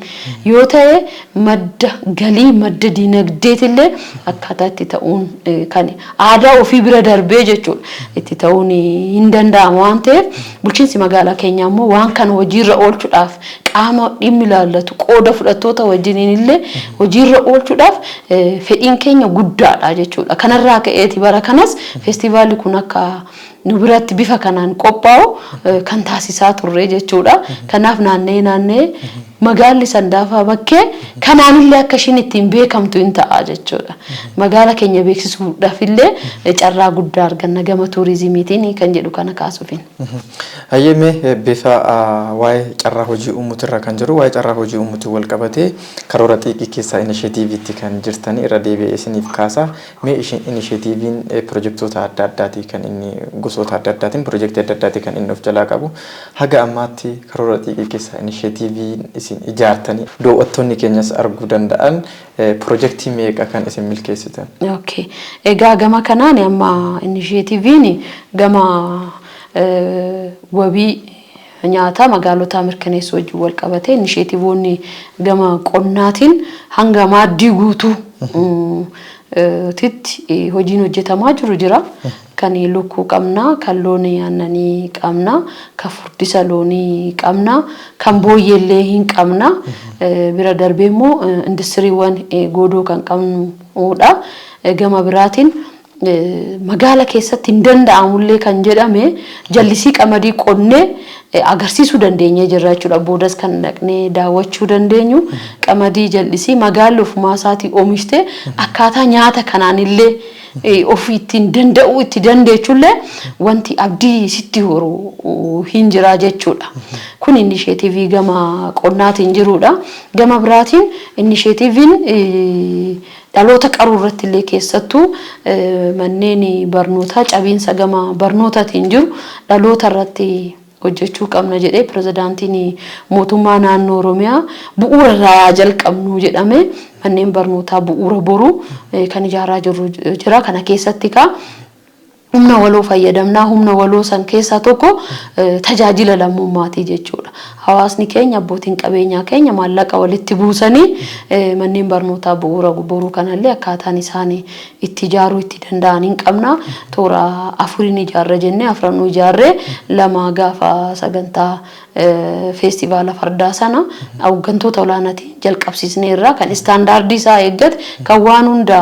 yoo ta'e madda galii madda dinagdeetillee akkaataa itti ta'uun kan aadaa ofii bira darbee jechuudha itti ta'uun hin danda'amu waan ta'eef bulchiinsi magaalaa keenyaa immoo waan kana hojiirra oolchuudhaaf qaama dhimmi ilaallatu qooda fudhattoota wajjiniin illee hojiirra oolchuudhaaf fedhiin keenya guddaadha jechuudha. Kanarraa ka'eeti bara kanas feestivaalli kun akka nu biratti bifa kanaan qophaa'u kan taasisaa turre jechuudha. Kanaaf naannee magaalli Sandaafaa bakkee kanaanillee akka ishiin ittiin beekamtu hin ta'a jechuudha. Magaala keenya beeksisuudhaaf illee carraa guddaa arganna gama tuurizimiitiin kan jedhu kana kaasuufin. Hayyemee bifa waa'ee carraa hojii uumuutirra kan jiru waa'ee carraa hojii uumuutiin wal qabatee karoora xiiqii keessaa inisheetiiviitti kan jirtanii irra deebi'ee isiniif kaasa. Mee inisheetiiviin piroojeektoota adda addaatii kan inni gosoota adda addaatiin piroojeektii adda addaatii kan inni of jalaa qabu. Haga ammaatti karoora xiiqii keessaa inisheetiiviin isin ijaartanii daawwattoonni keenyas arguu danda'an piroojeektii meeqa kan isin milkeessitan? Okay. Egaa gama kanaan amma inisheetiiviin gama wabii nyaata magaalota mirkaneessuu wajjin wal qabatee inisheetiivoonni gama qonnaatiin hanga maaddii guutuu titti hojiin hojjetamaa jiru jira. Kan lukkuu qabna, kan loonii aannanii qabna, kan furdisa loonii qabna, kan booyyeellee hin qabna. Bira darbee immoo industiriiwwan godoo kan qabnudha. Gama biraatiin magaala keessatti hin danda'amullee kan jedhame jallisii qamadii qonnee agarsiisuu dandeenye jirra jechuudha. Boodas kan dhaqnee daawwachuu dandeenyu qamadii jallisii magaalli ofumaa isaatii oomishte akkaataa nyaata kanaanillee ofii ittiin danda'u itti dandeechullee wanti abdii sitti horu hin jira jechuudha. Kun inisheetivii gama qonnaatiin jirudha. Gama biraatiin inisheetiviin dhaloota qaruu irratti illee keessattuu manneen barnootaa cabiinsa gama barnootaatiin jiru dhaloota irratti hojjechuu qabna jedhee pirezidaantiin mootummaa naannoo Oromiyaa bu'uura irraa jalqabnu jedhame manneen barnootaa bu'uura boru kan ijaaraa jiru jira. Kana keessatti humna waloo fayyadamnaa humna waloo san keessaa tokko tajaajila lammummaati jechuudha. Hawaasni keenya abbootiin qabeenyaa keenya maallaqa walitti buusanii manneen barnootaa bu'uura boruu kanallee akkaataan isaanii itti ijaaruu itti danda'an hin qabna. Toora afuriin ijaarra jennee afranuu ijaarree lama gaafa sagantaa feestivaala fardaa sana hooggantoota olaanaatiin jalqabsiisnee irraa kan istaandaardii isaa eeggate kan waan hunda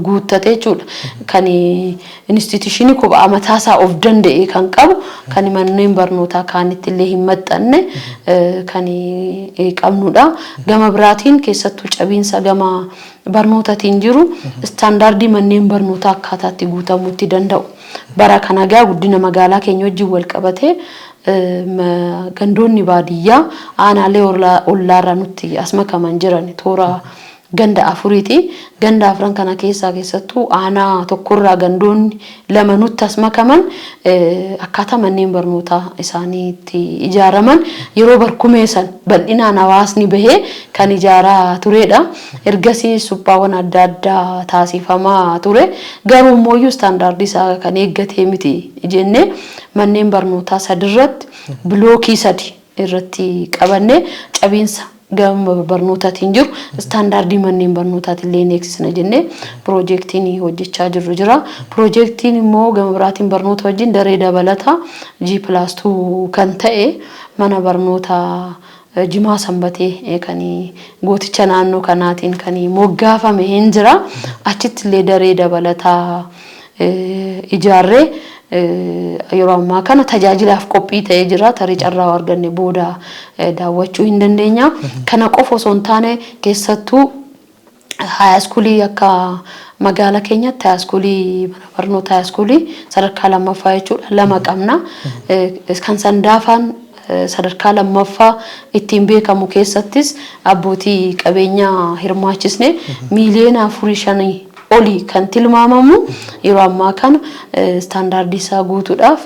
guuttate jechuudha. Kan instituushinii kophaa mataa isaa of danda'e kan qabu kan manneen barnootaa kaanitti illee hin maxxanne kan qabnudha. Gama biraatiin keessattuu cabiinsa gama barnootaatiin jiru istaandaardii manneen barnootaa akkaataatti guutamuu itti danda'u. Bara kana gaa guddina magaalaa keenya wajjin wal qabatee gandoonni baadiyyaa aanaalee ollaarraa nutti asmakaman jiran toora ganda afuriiti. Ganda afran kana keessattuu aanaa tokkorraa gandoonni lama nutti as makaman akkaataa manneen barnootaa isaaniitti ijaaraman yeroo barkumeessan bal'inaan hawaasni bahee kan ijaaraa turedha. Ergasii suphaawwan adda addaa taasifamaa ture. Garuu immoo standaardii isaa kan eeggatee miti jennee manneen barnootaa sadirratti bilookii 3 irratti qabanne cabiinsa gama barnootaatiin jiru standaardii manneen barnootaatiin illee neeksisna jennee piroojeektiin hojjechaa jirru jira. Piroojeektiin immoo gama biraatiin barnoota wajjin daree dabalataa G+2 kan ta'e mana barnootaa Jimaa Sanbatee kan gooticha naannoo kanaatiin kan moggaafame hin jira. Achitti illee daree dabalataa ijaarree yeroo ammaa kana tajaajilaaf qophii ta'ee jira. Tarii carraa arganne booda daawwachuu hin dandeenya. Kana qofa osoo hin taane keessattuu haayaskuulii akka magaala keenyatti haayaskuulii barnoota haayaskuulii sadarkaa lammaffaa jechuudha 2 qabna. Kan Sandaafaan sadarkaa lammaffaa ittiin beekamu keessattis abbootii qabeenyaa hirmaachisne miiliyoona 4.5 oli kan tilmaamamu yeroo ammaa kana standaardii isaa guutuudhaaf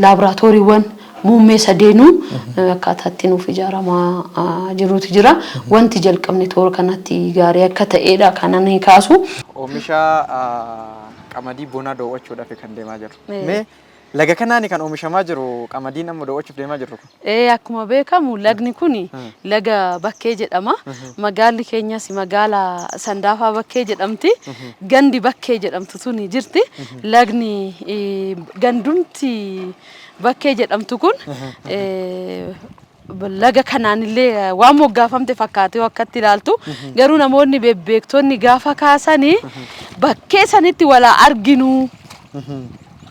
laaboraatooriiwwan muummee 3 akkaataatti nuuf ijaaramaa jirutu jira. Wanti jalqabne toora kanatti gaarii akka ta'edha kanan kaasu. Oomisha qamadii bonaa daawwachuudhaaf kan deemaa jiru. Mee laga kanaan kan oomishamaa jiru qamadiin amma daawwachuuf deemaa jirru. Akkuma beekamu lagni kuni laga Bakkee jedhama. Magaalli keenyas magaala Sandaafaa Bakkee jedhamti. Gandi Bakkee jedhamtu tuni jirti. Lagni gandumti Bakkee jedhamtu kun laga kanaan illee waan moggaafamte fakkaatee akkatti ilaaltu garuu namoonni beektonni gaafa kaasanii bakkee sanitti wala arginu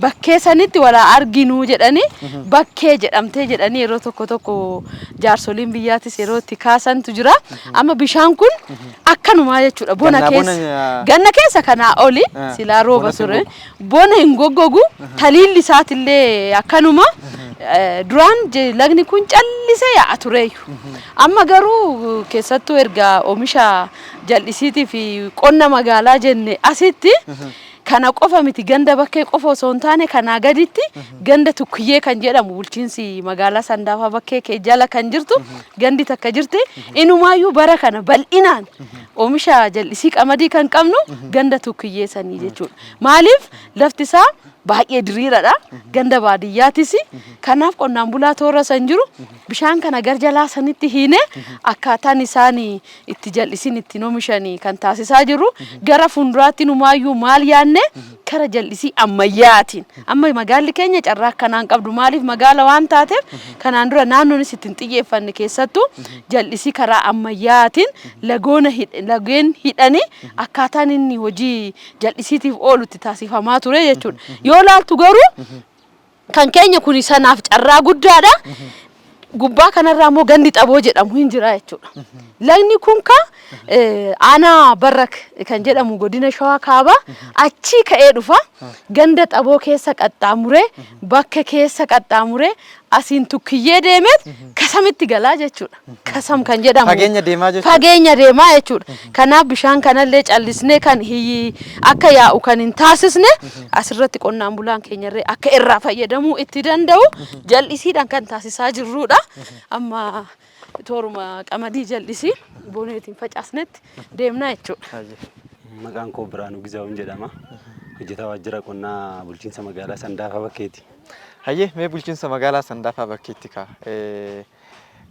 bakkee sanitti wala arginu jedhanii bakkee jedhamtee jedhanii yeroo tokko jaarsoliin biyyaatis yeroo itti kaasantu jira. Amma bishaan kun akkanuma jechuudha bona keessa ganna keessa kana oli silaa rooba ture bona hin goggogu taliilli isaatillee akkanuma duraan lagni kun callisee yaa'a tureeyyu. Amma garuu keessattuu erga oomisha jal'isiitii fi qonna magaalaa jenne asitti kana qofa miti ganda Bakkee qofa osoo hin taane kana gaditti ganda Tukkiyyee kan jedhamu bulchiinsi magaalaa Sandaafaa Bakkee kee jala kan jirtu gandi takka jirti. Inumaayyuu bara kana bal'inaan oomisha jal'isii qamadii kan qabnu ganda Tukkiyyee sanii jechuudha. Maaliif lafti isaa baay'ee diriiradha. Ganda baadiyyaatis kanaaf qonnaan bulaa toora san jiru bishaan kana garjalaa sanitti hiine akkaataan isaanii itti jal'isiin itti oomishanii kan taasisaa jiru. Gara fuulduraatti numaayyuu maal yaanne kara jal'isii ammayyaatiin amma magaalli keenya carraa kanaan qabdu maaliif magaala waan taateef kanaan dura naannoonis ittiin xiyyeeffanne keessattuu jal'isii karaa ammayyaatiin lageen hidhanii akkaataan inni hojii jal'isiitiif oolutti taasifamaa ture jechuudha. Yoo laaltu garuu kan keenya kun sanaaf carraa guddaadha. Gubbaa kanarraa immoo gandi Xaboo jedhamu hin jira jechuudha. Lagni kun aanaa Barrak kan jedhamu godina Shawaa Kaabaa achi ka'ee dhufa ganda Xaboo keessa qaxxaamuree Bakkee keessa qaxxaamuree asiin Tukkiyyee deemet kasamitti galaa jechuudha. Kasam kan jedhamu fageenya deemaa jechuudha. Fageenya deemaa jechuudha. Kanaaf bishaan kanallee callisnee kan akka yaa'u kan hin taasisne asirratti qonnaan bulaan keenyarree akka irraa fayyadamuu itti danda'u jal'isiidhaan kan taasisaa jirrudha. Amma tooruma qamadii jal'isii boneetiin facaasnetti deemnaa jechuudha. Maqaan koo Biraanuu Gizaawun jedhama. Hojjetaa waajjira qonnaa bulchiinsa magaalaa Sandaafaa Bakkeeti. Hayyee mee bulchiinsa magaalaa Sandaafaa Bakkeetti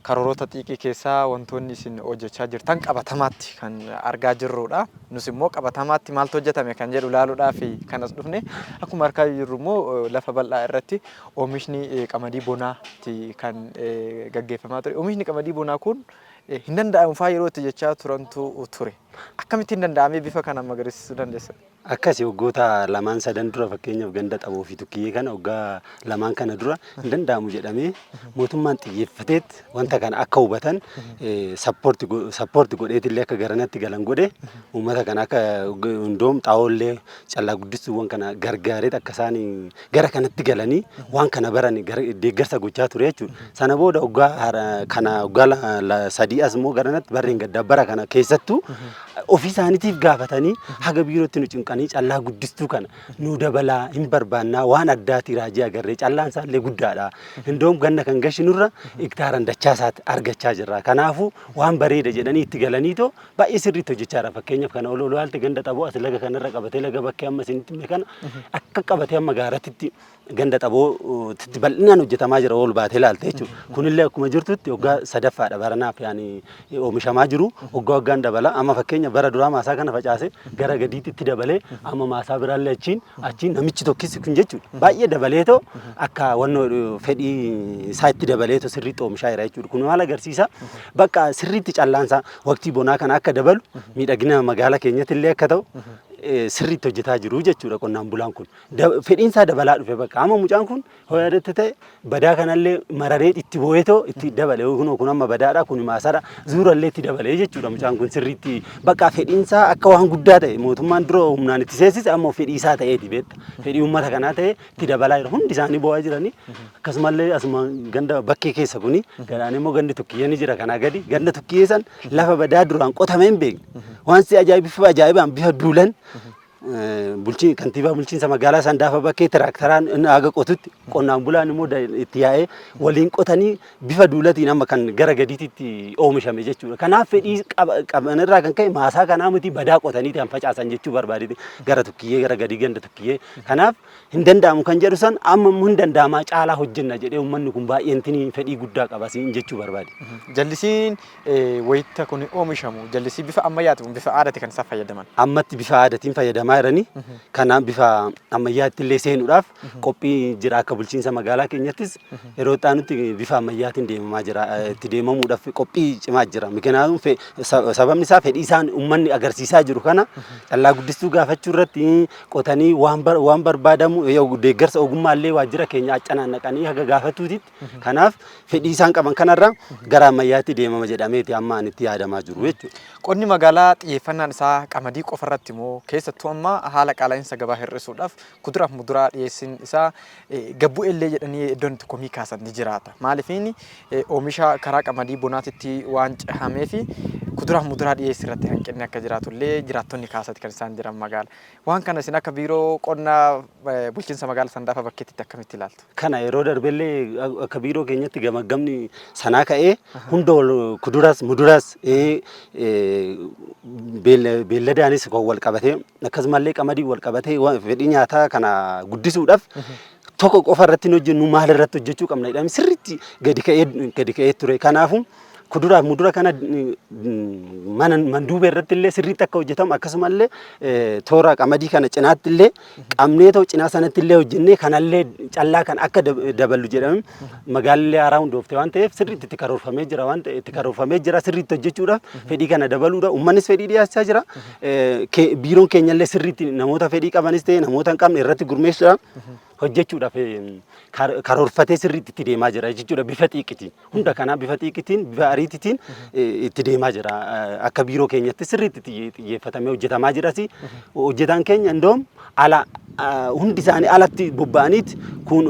karoorota xiqqii keessaa wantoonni isin hojjechaa jirtan qabatamaatti kan argaa jirrudha. Nus immoo qabatamaatti maaltu hojjetame kan jedhu ilaaluudhaaf kanas dhufne akkuma argaa jirru immoo lafa bal'aa irratti oomishni qamadii bonaatti kan gaggeeffamaa ture. Oomishni qamadii bonaa kun hin danda'amu fa'aa yeroo itti jechaa turantu ture. Akkamitti hin danda'amee bifa kana magariisuu dandeessa? akkasi waggoota lamaan sadan dura fakkeenyaaf ganda xaboo fi tukkiyee kana waggaa lamaan kana dura hin danda'amu jedhamee mootummaan xiyyeeffateet wanta kana akka hubatan sappoorti godheetillee akka garanatti galan godhe uummata kana akka hundoom xaa'oollee callaa guddistuuwwan kana gargaareet akka isaan gara kanatti galanii waan kana baran deeggarsa gochaa ture jechuudha. Sana booda waggaa kana waggaa sadii as immoo garanatti barreen gaddaa bara kana keessattuu ofii isaaniitiif gaafatanii haga biirootti nu cinqanii callaa guddistuu kana nu dabalaa hin barbaannaa waan addaati raajii agarree callaan isaallee guddaadha. Hindoom ganna kan gashinurra hektaaran dachaa isaatti argachaa jirra. Kanaafuu waan bareeda jedhanii itti galaniitoo baay'ee sirriitti hojjechaadha. Fakkeenyaaf kana ol olaalti ganda xaboo as laga kanarra qabatee laga bakkee amma isinitti hime kana akka qabatee amma gaarattitti ganda xaboo titti bal'inaan hojjetamaa jira ol baatee ilaalte jechuudha. Kunillee akkuma jirtutti waggaa sadaffaadha baranaaf yaani oomishamaa jiru waggaa waggaan dabala amma fakkeenya bara duraa maasaa kana facaase gara gadiitti itti dabalee amma maasaa biraallee achiin namichi tokkis kun jechuudha. Baay'ee dabaleetoo akka wannoo fedhii isaa itti dabaleetoo sirriitti oomishaa jira jechuudha. Kun maal agarsiisa bakka sirriitti callaansaa waqtii bonaa kana akka dabalu miidhagina magaalaa keenyatti illee akka ta'u sirriitti hojjetaa jiru jechuudha qonnaan bulaan kun. Fedhiinsaa dabalaa dhufe bakka amma mucaan kun ho'aadatti ta'e badaa kanallee mararee itti boo'eetoo itti dabalee kun amma badaadha kun maasaadha zuurallee itti dabalee jechuudha mucaan kun sirriitti bakka fedhiinsaa akka waan guddaa ta'e mootummaan dura humnaan itti seensise amma fedhiisaa ta'eeti beekta. Fedhii uummata kanaa ta'e itti dabalaa jira hundi isaanii boo'aa jiranii akkasumallee asuma ganda bakkee keessa kuni gadaan immoo gandi tokkiyyee ni jira kanaa gadi ganda tokkiyyee san lafa badaa duraan qotamee hin beekne waan si ajaa'ibaan bifa duulan bulchiin kantiibaa bulchiinsa magaalaa Sandaafa bakkee tiraaktaraan aga qotutti qonnaan bulaan immoo itti yaa'ee waliin qotanii bifa duulatiin amma kan gara gadiitti oomishame jechuudha. Kanaaf fedhii qabanirraa kan ka'e maasaa kanaa miti badaa qotanii kan facaasan jechuu barbaadite gara tukkiyyee gara gadii ganda tukkiyyee. Kanaaf hin danda'amu kan jedhu san amma hin danda'amaa caalaa hojjenna jedhee uummanni kun baay'een fedhii guddaa qabasiin jechuu barbaade. Jallisiin wayita kun oomishamu jallisii bifa ammayyaati bifa aadaati kan isaan fayyadaman. Ammatti bifa aadaatiin fayyadamaa jiranii kanaan bifa ammayyaatti illee seenuudhaaf qophii jira akka bulchiinsa magaalaa keenyattis yeroo ta'anutti bifa ammayyaatiin deemamaa jira itti deemamuudhaaf qophii cimaa jira. Mikinaatuun sababni isaa fedhii isaan uummanni agarsiisaa jiru kana callaa guddistuu gaafachuu irratti qotanii waan barbaadamu deeggarsa ogummaallee waajjira keenya accanaan naqanii haga gaafatuutitti kanaaf fedhii isaan qaban kanarra gara ammayyaatti deemama jedhameeti amma itti yaadamaa jiru jechuudha. Qonni magaalaa xiyyeeffannaan isaa qamadii qofarratti moo keessattuu amma haala qaala'insa gabaa hir'isuudhaaf kuduraaf muduraa dhiyeessin isaa gabbuu illee jedhanii iddoon itti komii kaasan ni jiraata. Maaliifini oomisha karaa qamadii bonaatitti waan cahamee fi kuduraaf muduraa dhiyeessi irratti hanqinni akka jiraatullee jiraattonni kaasatti kan isaan jiran magaala. Waan kana isin akka biiroo qonnaa bulchiinsa magaalaa Sandaafa bakkeetti akkamitti ilaaltu? Kana yeroo darbellee akka biiroo keenyatti gamaggamni sanaa ka'ee hunda kuduras muduras beelladaanis wal qabatee akkasumallee qamadii wal qabatee fedhii nyaataa kana guddisuudhaaf tokko qofa irratti hin hojjennu maal irratti hojjechuu qabna jedhamee sirriitti gadi ka'ee ture. Kanaafuu kuduraaf mudura kana manduuba irratti illee sirriitti akka hojjetamu akkasumallee toora qamadii kana cinaatti illee qabnee ta'u cinaa sanatti illee hojjennee kanallee callaa kan akka daballu jedhame magaallee haaraa hundooftee waan ta'eef sirriitti itti karoorfamee jira waan ta'eef itti karoorfamee jira sirriitti hojjechuudhaaf fedhii kana dabaluudha uummannis fedhii dhiyeessaa jira biiroon keenyallee sirriitti namoota fedhii qabanis ta'e namoota hin qabne irratti gurmeessuudhaaf hojjechuudhaaf karoorfatee sirriitti itti deemaa jira jechuudha bifa xiiqitiin hunda kanaa bifa xiiqitiin bifa ariititiin itti deemaa jira akka biiroo keenyatti sirriitti xiyyeeffatamee hojjetamaa jiras hojjetaan keenya indoom ala hundi isaanii alatti bobba'aniiti kun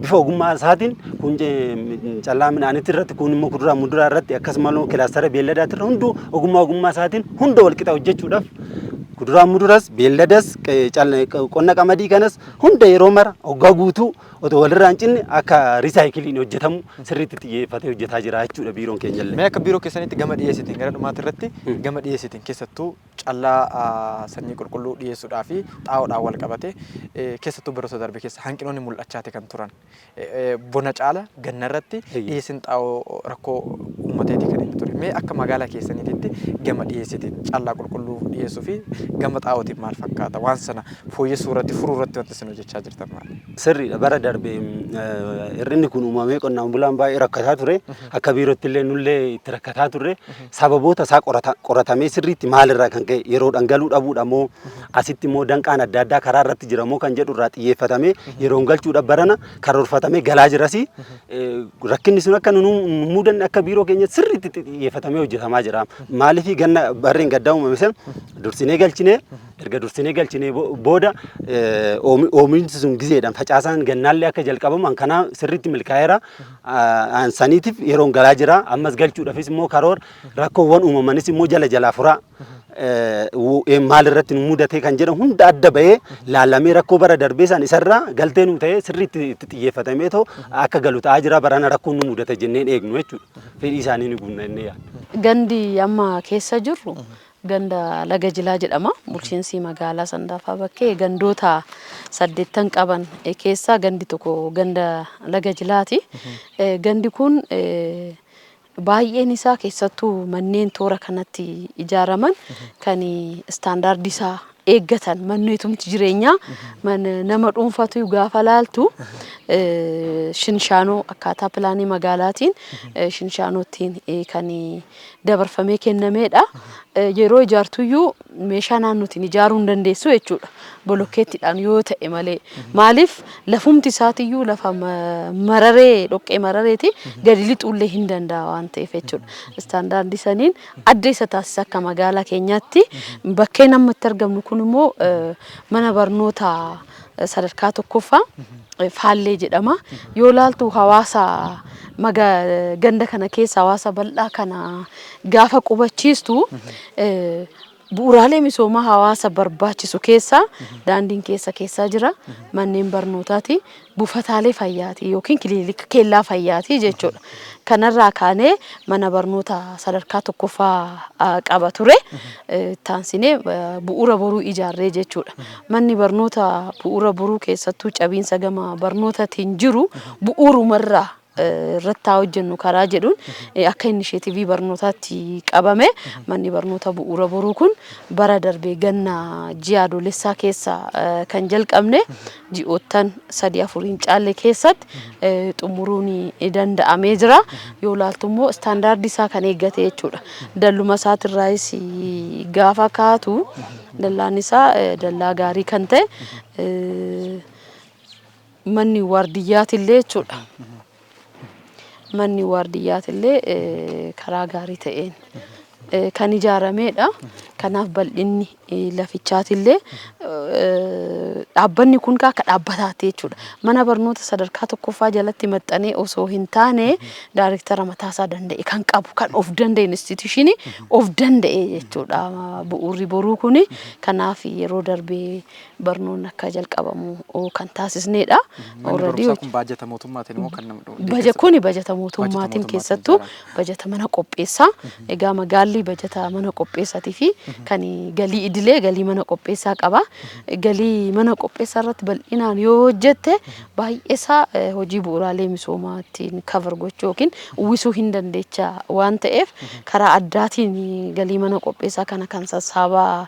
bifa ogummaa isaatiin kun callaa midhaanitti irratti kun immoo kuduraa muduraa irratti akkasumallee kilaastara beelladaatti irra hunduu ogummaa isaatiin hunda wal qixa hojjechuudhaaf kuduraa muduras beelladas qonna qamadii kanas hunda yeroo mara hoggaa guutuu otoo walirraa hin cinne akka risaayikiliin hojjetamu sirriitti xiyyeeffatee hojjetaa jira jechuudha biiroon keenyallee. Mee akka biiroo keessanitti gama dhiyeessitiin gara dhumaati irratti gama dhiyeessitiin keessattuu callaa sanyii qulqulluu dhiyeessuudhaa fi xaa'oodhaan wal qabate keessattuu baroota darbe keessa hanqinoonni mul'achaati kan turan. Bona caala ganna irratti dhiyeessin xaa'oo rakkoo uummateeti kan inni ture. Mee akka magaalaa keessaniitti gama dhiyeessitiin callaa qulqulluu dhiyeessuu fi gama xaa'ootiin maal fakkaata waan sana fooyyessuu irratti furuu irratti wanti isin hojjechaa jirtan maal? Sirriidha bara darbee hir'inni kun uumamee qonnaan bulaan baay'ee rakkataa ture akka biirootti illee nullee itti rakkataa turre sababoota isaa qoratamee sirriitti maalirraa kan ka'e yeroo dhangaluu dhabuudha moo asitti immoo danqaan adda addaa karaa irratti jira moo kan jedhu irraa xiyyeeffatamee yeroon galchuudha barana karoorfatamee galaa jirasi rakkinni sun akka nu mudanne akka biiroo keenya sirriitti xiyyeeffatamee hojjetamaa jira maaliif ganna barreen gaddaa uumame san dursinee galchinee erga dursinee galchinee booda oomishnii sun gizeedhaan facaasaan gannaallee akka jalqabamu kana sirriitti milkaa'eera saniitiif yeroon galaa jira ammas galchuudhaafis immoo karoor rakkoowwan uumamanis immoo jalaa furaa maal irratti nu mudatee kan jedhan hunda adda bahee laalamee rakkoo bara darbee san isarraa galtee nu ta'ee sirriitti itti xiyyeeffatamee ta'u akka galu ta'aa jira barana rakkoon nu mudate jenneen eegnu jechuudha fedhii isaanii ni guunna jennee yaadna. Gandi amma keessa jirru ganda Laga Jilaa jedhama. Bulchiinsi magaalaa Sandaafaa bakkee gandoota 8 qaban keessaa gandi tokko ganda Laga Jilaati. Gandi kun baay'een isaa keessattuu manneen toora kanatti ijaaraman kan istaandaardii isaa eeggatan manneetumti jireenyaa nama dhuunfatu gaafa laaltu shinshaanoo akkaataa pilaanii magaalaatiin shinshaanootiin kan dabarfamee kennameedha. Yeroo ijaartuyyuu meeshaa naannootiin ijaaruu hin dandeessu jechuudha. Bolokkeettiidhaan yoo ta'e malee maaliif lafumti isaatiyyuu lafa mararee dhoqqee marareeti gadi lixuullee hin danda'a waan ta'eef jechuudha. Istaandaardii saniin adda isa taasisa akka magaalaa keenyaatti bakkee namatti argamnu kun immoo mana barnoota sadarkaa tokkoffaa Faallee jedhama. Yoo laaltu hawaasa ganda kana keessa hawaasa bal'aa kana gaafa qubachiistu bu'uuraalee misoomaa hawaasa barbaachisu keessa daandiin keessa jira manneen barnootaati buufataalee fayyaati yookiin kiliinika keellaa fayyaati jechuudha. Kanarraa kaanee mana barnoota sadarkaa tokkoffaa qaba ture taansinee bu'uura boruu ijaarree jechuudha. Manni barnoota bu'uura boruu keessattuu cabiinsa gama barnootaatiin jiru bu'uurumarraa irratti hojjennu karaa jedhuun akka initiatiivii barnootaatti qabame manni barnoota bu'uura boruu kun bara darbee ganna ji'a adoolessaa keessa kan jalqabne ji'oottan 3-4 caalle keessatti xumuruun danda'amee jira. Yoo laaltu immoo istaandaardii isaa kan eeggate jechuudha. Dalluma isaatirraayis gaafa kaatu dallaan isaa dallaa gaarii kan ta'e manni waardiyyaatiillee jechuudha. Manni waardiyyaatiillee karaa gaarii ta'een kan ijaarameedha. Kanaaf bal'inni lafichaatillee dhaabbanni kun akka dhaabbataatti jechuudha. Mana barnoota sadarkaa tokkoffaa jalatti maxxanee osoo hin taane daayirektara mataasaa danda'e kan qabu kan of danda'e instituushinii of danda'e jechuudha. Bu'uurri boruu kuni kanaaf yeroo darbee barnoonni akka jalqabamu kan taasisneedha. Baajata mootummaatiin immoo kan kuni baajata mootummaatiin keessattuu baajata mana qopheessaa. Egaa magaalli baajata mana qopheessaatii fi kan galii idilee galii mana qopheessaa qaba. Galii mana qopheessaa irratti bal'inaan yoo hojjette baay'eesaa hojii bu'uuraalee misoomaatiin cover gochuu yookiin uwwisuu hin dandeecha waan ta'eef karaa addaatiin galii mana qopheessaa kana kan sassaabaa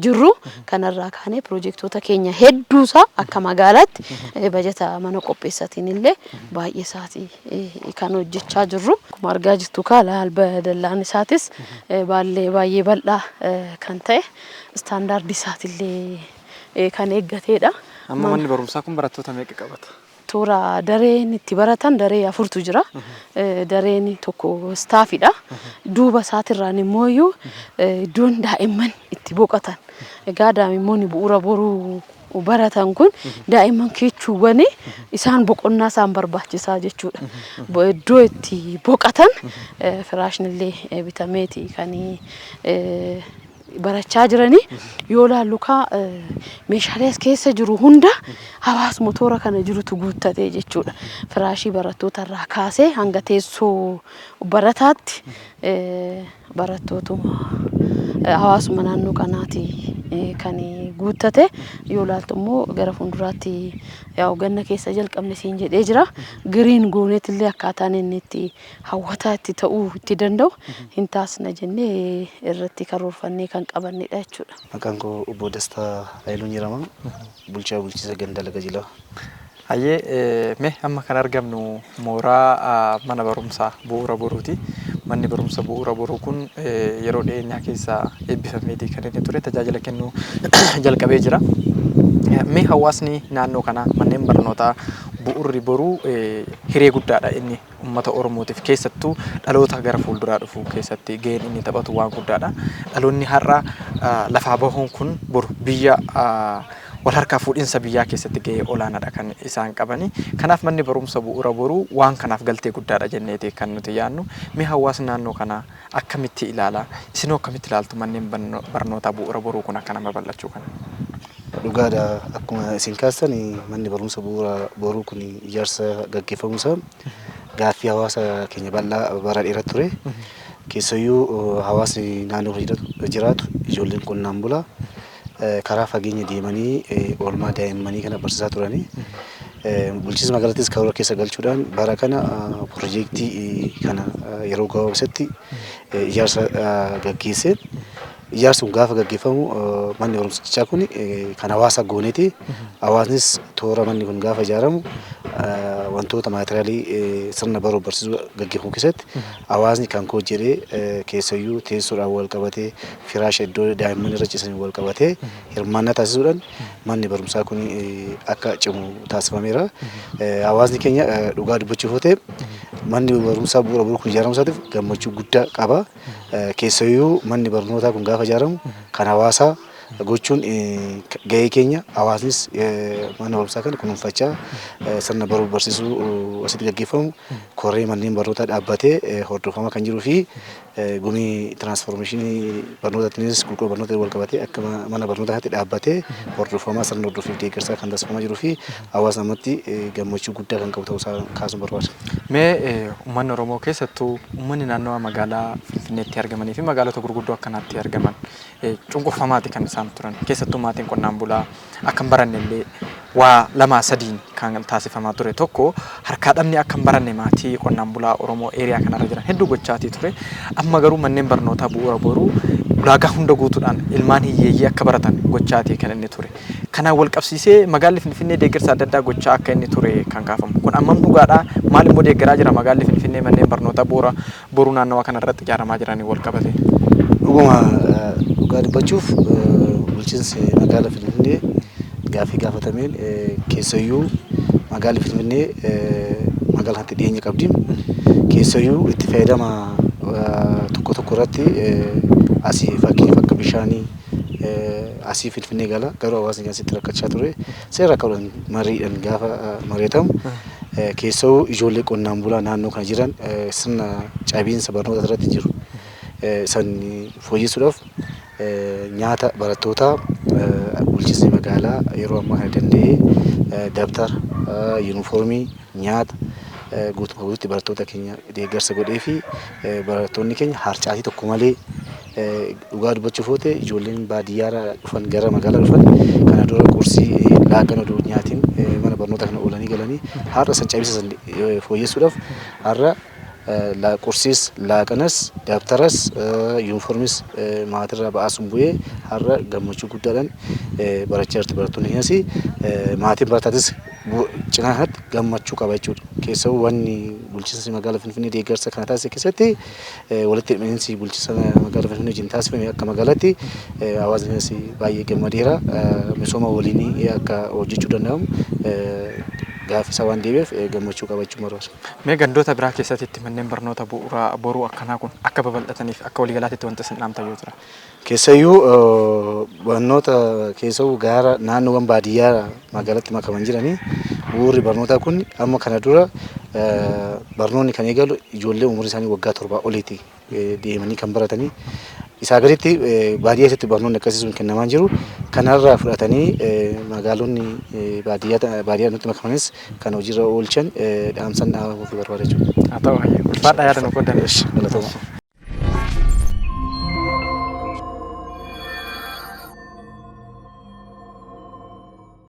jirru kanarraa kaanee piroojeektoota keenya hedduusaa akka magaalaatti baajata mana qopheessaatiin illee baay'eesaati kan hojjechaa jirru. Akkuma argaa jirtu kaala dallaan isaatis baay'ee bal'aa kan ta'e istaandaardii isaatillee kan eeggateedha. Amma manni barumsaa kun barattoota meeqa qabata? Toora dareen itti baratan daree 4tu jira. Dareen tokko staafiidha. Duuba isaatirraan immoo iddoon daa'imman itti boqotan. Egaa daa'immoonni bu'uura boruu baratan kun daa'imman keechuuwwan isaan boqonnaa isaan barbaachisaa jechuudha. Iddoo itti boqotan firaashinillee bitameeti kan barachaa jiranii yoo laallu meeshaalee as keessa jiru hunda hawaasuma toora kana jirutu guuttatee jechuudha. Firaashii barattoota irraa kaasee hanga teessoo barataatti barattootuma hawaasuma naannoo kanaati kan guuttate yoo ilaaltu immoo gara fuulduraatti yaa ganna keessa jalqabne siin jedhee jira giriin gooneet illee akkaataan inni itti hawwataa itti ta'uu itti danda'u hin taasina jennee irratti karoorfannee kan qabannedha jechuudha. Maqaan koo Obbo Dastaa Hayiluun jedhama. Bulchiisa ganda Laga Jilaa. Hayyee mee amma kan argamnu mooraa mana barumsaa bu'uura boruuti. Manni barumsa bu'uura boruu kun yeroo dhiyeenyaa keessa eebbifameetii kan inni ture tajaajila kennuu jalqabee jira. Mee hawaasni naannoo kana manneen barnootaa bu'uurri boruu hiree guddaadha inni uummata Oromootiif keessattuu dhaloota gara fuulduraa dhufu keessatti gaheen inni taphatu waan guddaadha. Dhaloonni har'a lafaa bahuun kun boru biyya wal harkaa fuudhinsa biyyaa keessatti gahee olaanaadha kan isaan qabani. Kanaaf manni barumsa bu'uura boruu waan kanaaf galtee guddaadha jenneeti kan nuti yaadnu. Mee hawaasni naannoo kana akkamitti ilaala? Isin akkamitti ilaaltu manneen barnootaa bu'uura boruu kun akka nama bal'achuu kana? Dhugaadha akkuma isin kaastan manni barumsa bu'uura boruu kun ijaarsa gaggeeffamuusaa gaaffii hawaasa keenya bal'aa bara dheeraa ture. Keessayyuu hawaasni naannoo jiraatu ijoolleen qonnaan bulaa karaa fageenya deemanii oolmaa daa'immanii kana barsiisaa turanii bulchiinsa magaalaattis karoora keessa galchuudhaan bara kana piroojeektii kana yeroo gabaabsatti ijaarsa gaggeesse. Ijaarsi kun gaafa gaggeeffamu manni barumsichaa kun kan hawaasa gooneeti. Hawaasnis toora manni kun gaafa ijaaramu wantoota maatiriyaalii sirna baruu barsiisuu gaggeeffamu keessatti hawaasni kan koo jedhee keessayyuu teessoodhaan wal qabatee firaasha iddoo daa'imman irra ciisanii wal qabatee hirmaannaa taasisuudhaan manni barumsaa kun akka cimu taasifameera. Hawaasni keenya dhugaa dubbachuuf yoo ta'e manni barumsaa bu'uura boruu kun ijaaramu isaatiif gammachuu guddaa qaba. Keessayyuu manni barnootaa kun gaafa ijaaramu kan hawaasaa gochuun gahee keenya hawaasnis mana barumsaa kana kunuunfachaa sirna baruu barsiisuu asitti gaggeeffamu koree manneen barnootaa dhaabbatee hordofamaa kan jiruu fi gumii tiraansformeeshinii barnootaatiinis qulqullina barnoota wal qabatee akka mana barnootaatti dhaabbatee hordofamaa sirna hordofii deeggarsaa kan taasifamaa jiruu fi hawaasa namatti gammachuu guddaa kan qabu ta'uu kaasuun barbaada. Mee uummanni Oromoo keessattuu uummanni naannoo magaalaa Finfinneetti argamanii fi magaalota gurguddoo akkanaatti argaman cunqurfamaati kan isaan turan keessattuu maatiin qonnaan bulaa akka hin baranne illee waa lama sadiin kan taasifamaa ture tokko harkaa dhabni akka hin baranne maatii qonnaan bulaa Oromoo eeriyaa kanarra jiran hedduu gochaatii ture. Amma garuu manneen barnootaa bu'uura boruu ulaagaa hunda guutuudhaan ilmaan hiyyeeyyii akka baratan gochaatii kan inni ture. Kanaan wal qabsiisee magaalli Finfinnee deeggarsa adda addaa gochaa akka inni ture kan kaafamu. Kun ammam dhugaadha? Maal immoo deeggaraa jira magaalli Finfinnee manneen barnootaa bu'uura boruu naannawaa kanarratti ijaaramaa jiranii wal qabate? Dhuguma dhugaa dubbachuuf bulchiinsi magaalaa Finfinnee gaaffii gaafatameen keessayyuu magaalli Finfinnee magaalatti dhiyeenya qabdi. Keessayyuu itti fayyadama tokko irratti asii fakkiif akka bishaanii asii Finfinnee gala garuu hawaasni asitti rakkachaa ture. Seera qabuudhaan mariidhaan gaafa mari'atamu keessawuu ijoollee qonnaan bulaa naannoo kana jiran sirna cabiinsa barnoota irratti jiru. San fooyyessuudhaaf nyaata barattootaa bulchiinsi magaalaa yeroo ammaa kana danda'ee dabtara, yuunifoormii, nyaata guutummaa guutuutti barattoota keenya deeggarsa godhee fi barattoonni keenya harcaatii tokko malee dhugaa dubbachuuf yoo ta'e ijoolleen baadiyyaarraa dhufan gara magaalaa dhufan kana dura qursii laaqana oduu nyaatiin mana barnoota kana oolanii galanii har'a san cabisa san fooyyessuudhaaf har'a qursiis laaqanas dabtaras yuunifoormis maatirraa ba'aasuun bu'ee har'a gammachuu guddaadhaan barachaa jirti barattoonni keenyas maatiin barataatis cinaatti gammachuu qaba jechuudha. Keessawuu wanni bulchiinsa magaalaa Finfinnee deeggarsa kana taasise keessatti walitti hidhamiinsi bulchiinsa magaalaa Finfinnee wajjin taasifame akka magaalaatti hawaasni keenyas baay'ee gammadeera. Misooma waliin akka hojjechuu danda'amu gaafisa waan deebi'eef gammachuu qabachuu barbaada. Mee gandoota biraa keessatti manneen barnoota bu'uura boruu akkanaa kun akka babal'ataniif akka waliigalaatti wanti isin dhaamtan yoo jira? Keessayyuu barnoota keessawuu gaara naannoowwan baadiyyaa magaalatti makaman jiranii bu'uurri barnootaa kun amma kana dura barnoonni kan eegalu ijoollee umurii isaanii waggaa 7 oliiti deemanii kan baratanii isaa gaditti baadiyyaa keessatti barnoonni akkasiisuun kennamaa jiru. Kanarraa fudhatanii magaalonni baadiyyaa nutti makamanis kan hojiirra oolchan dhaamsan dhaamuu barbaada jechuudha. Haa ta'u ulfaadhaa yaada nu godhan.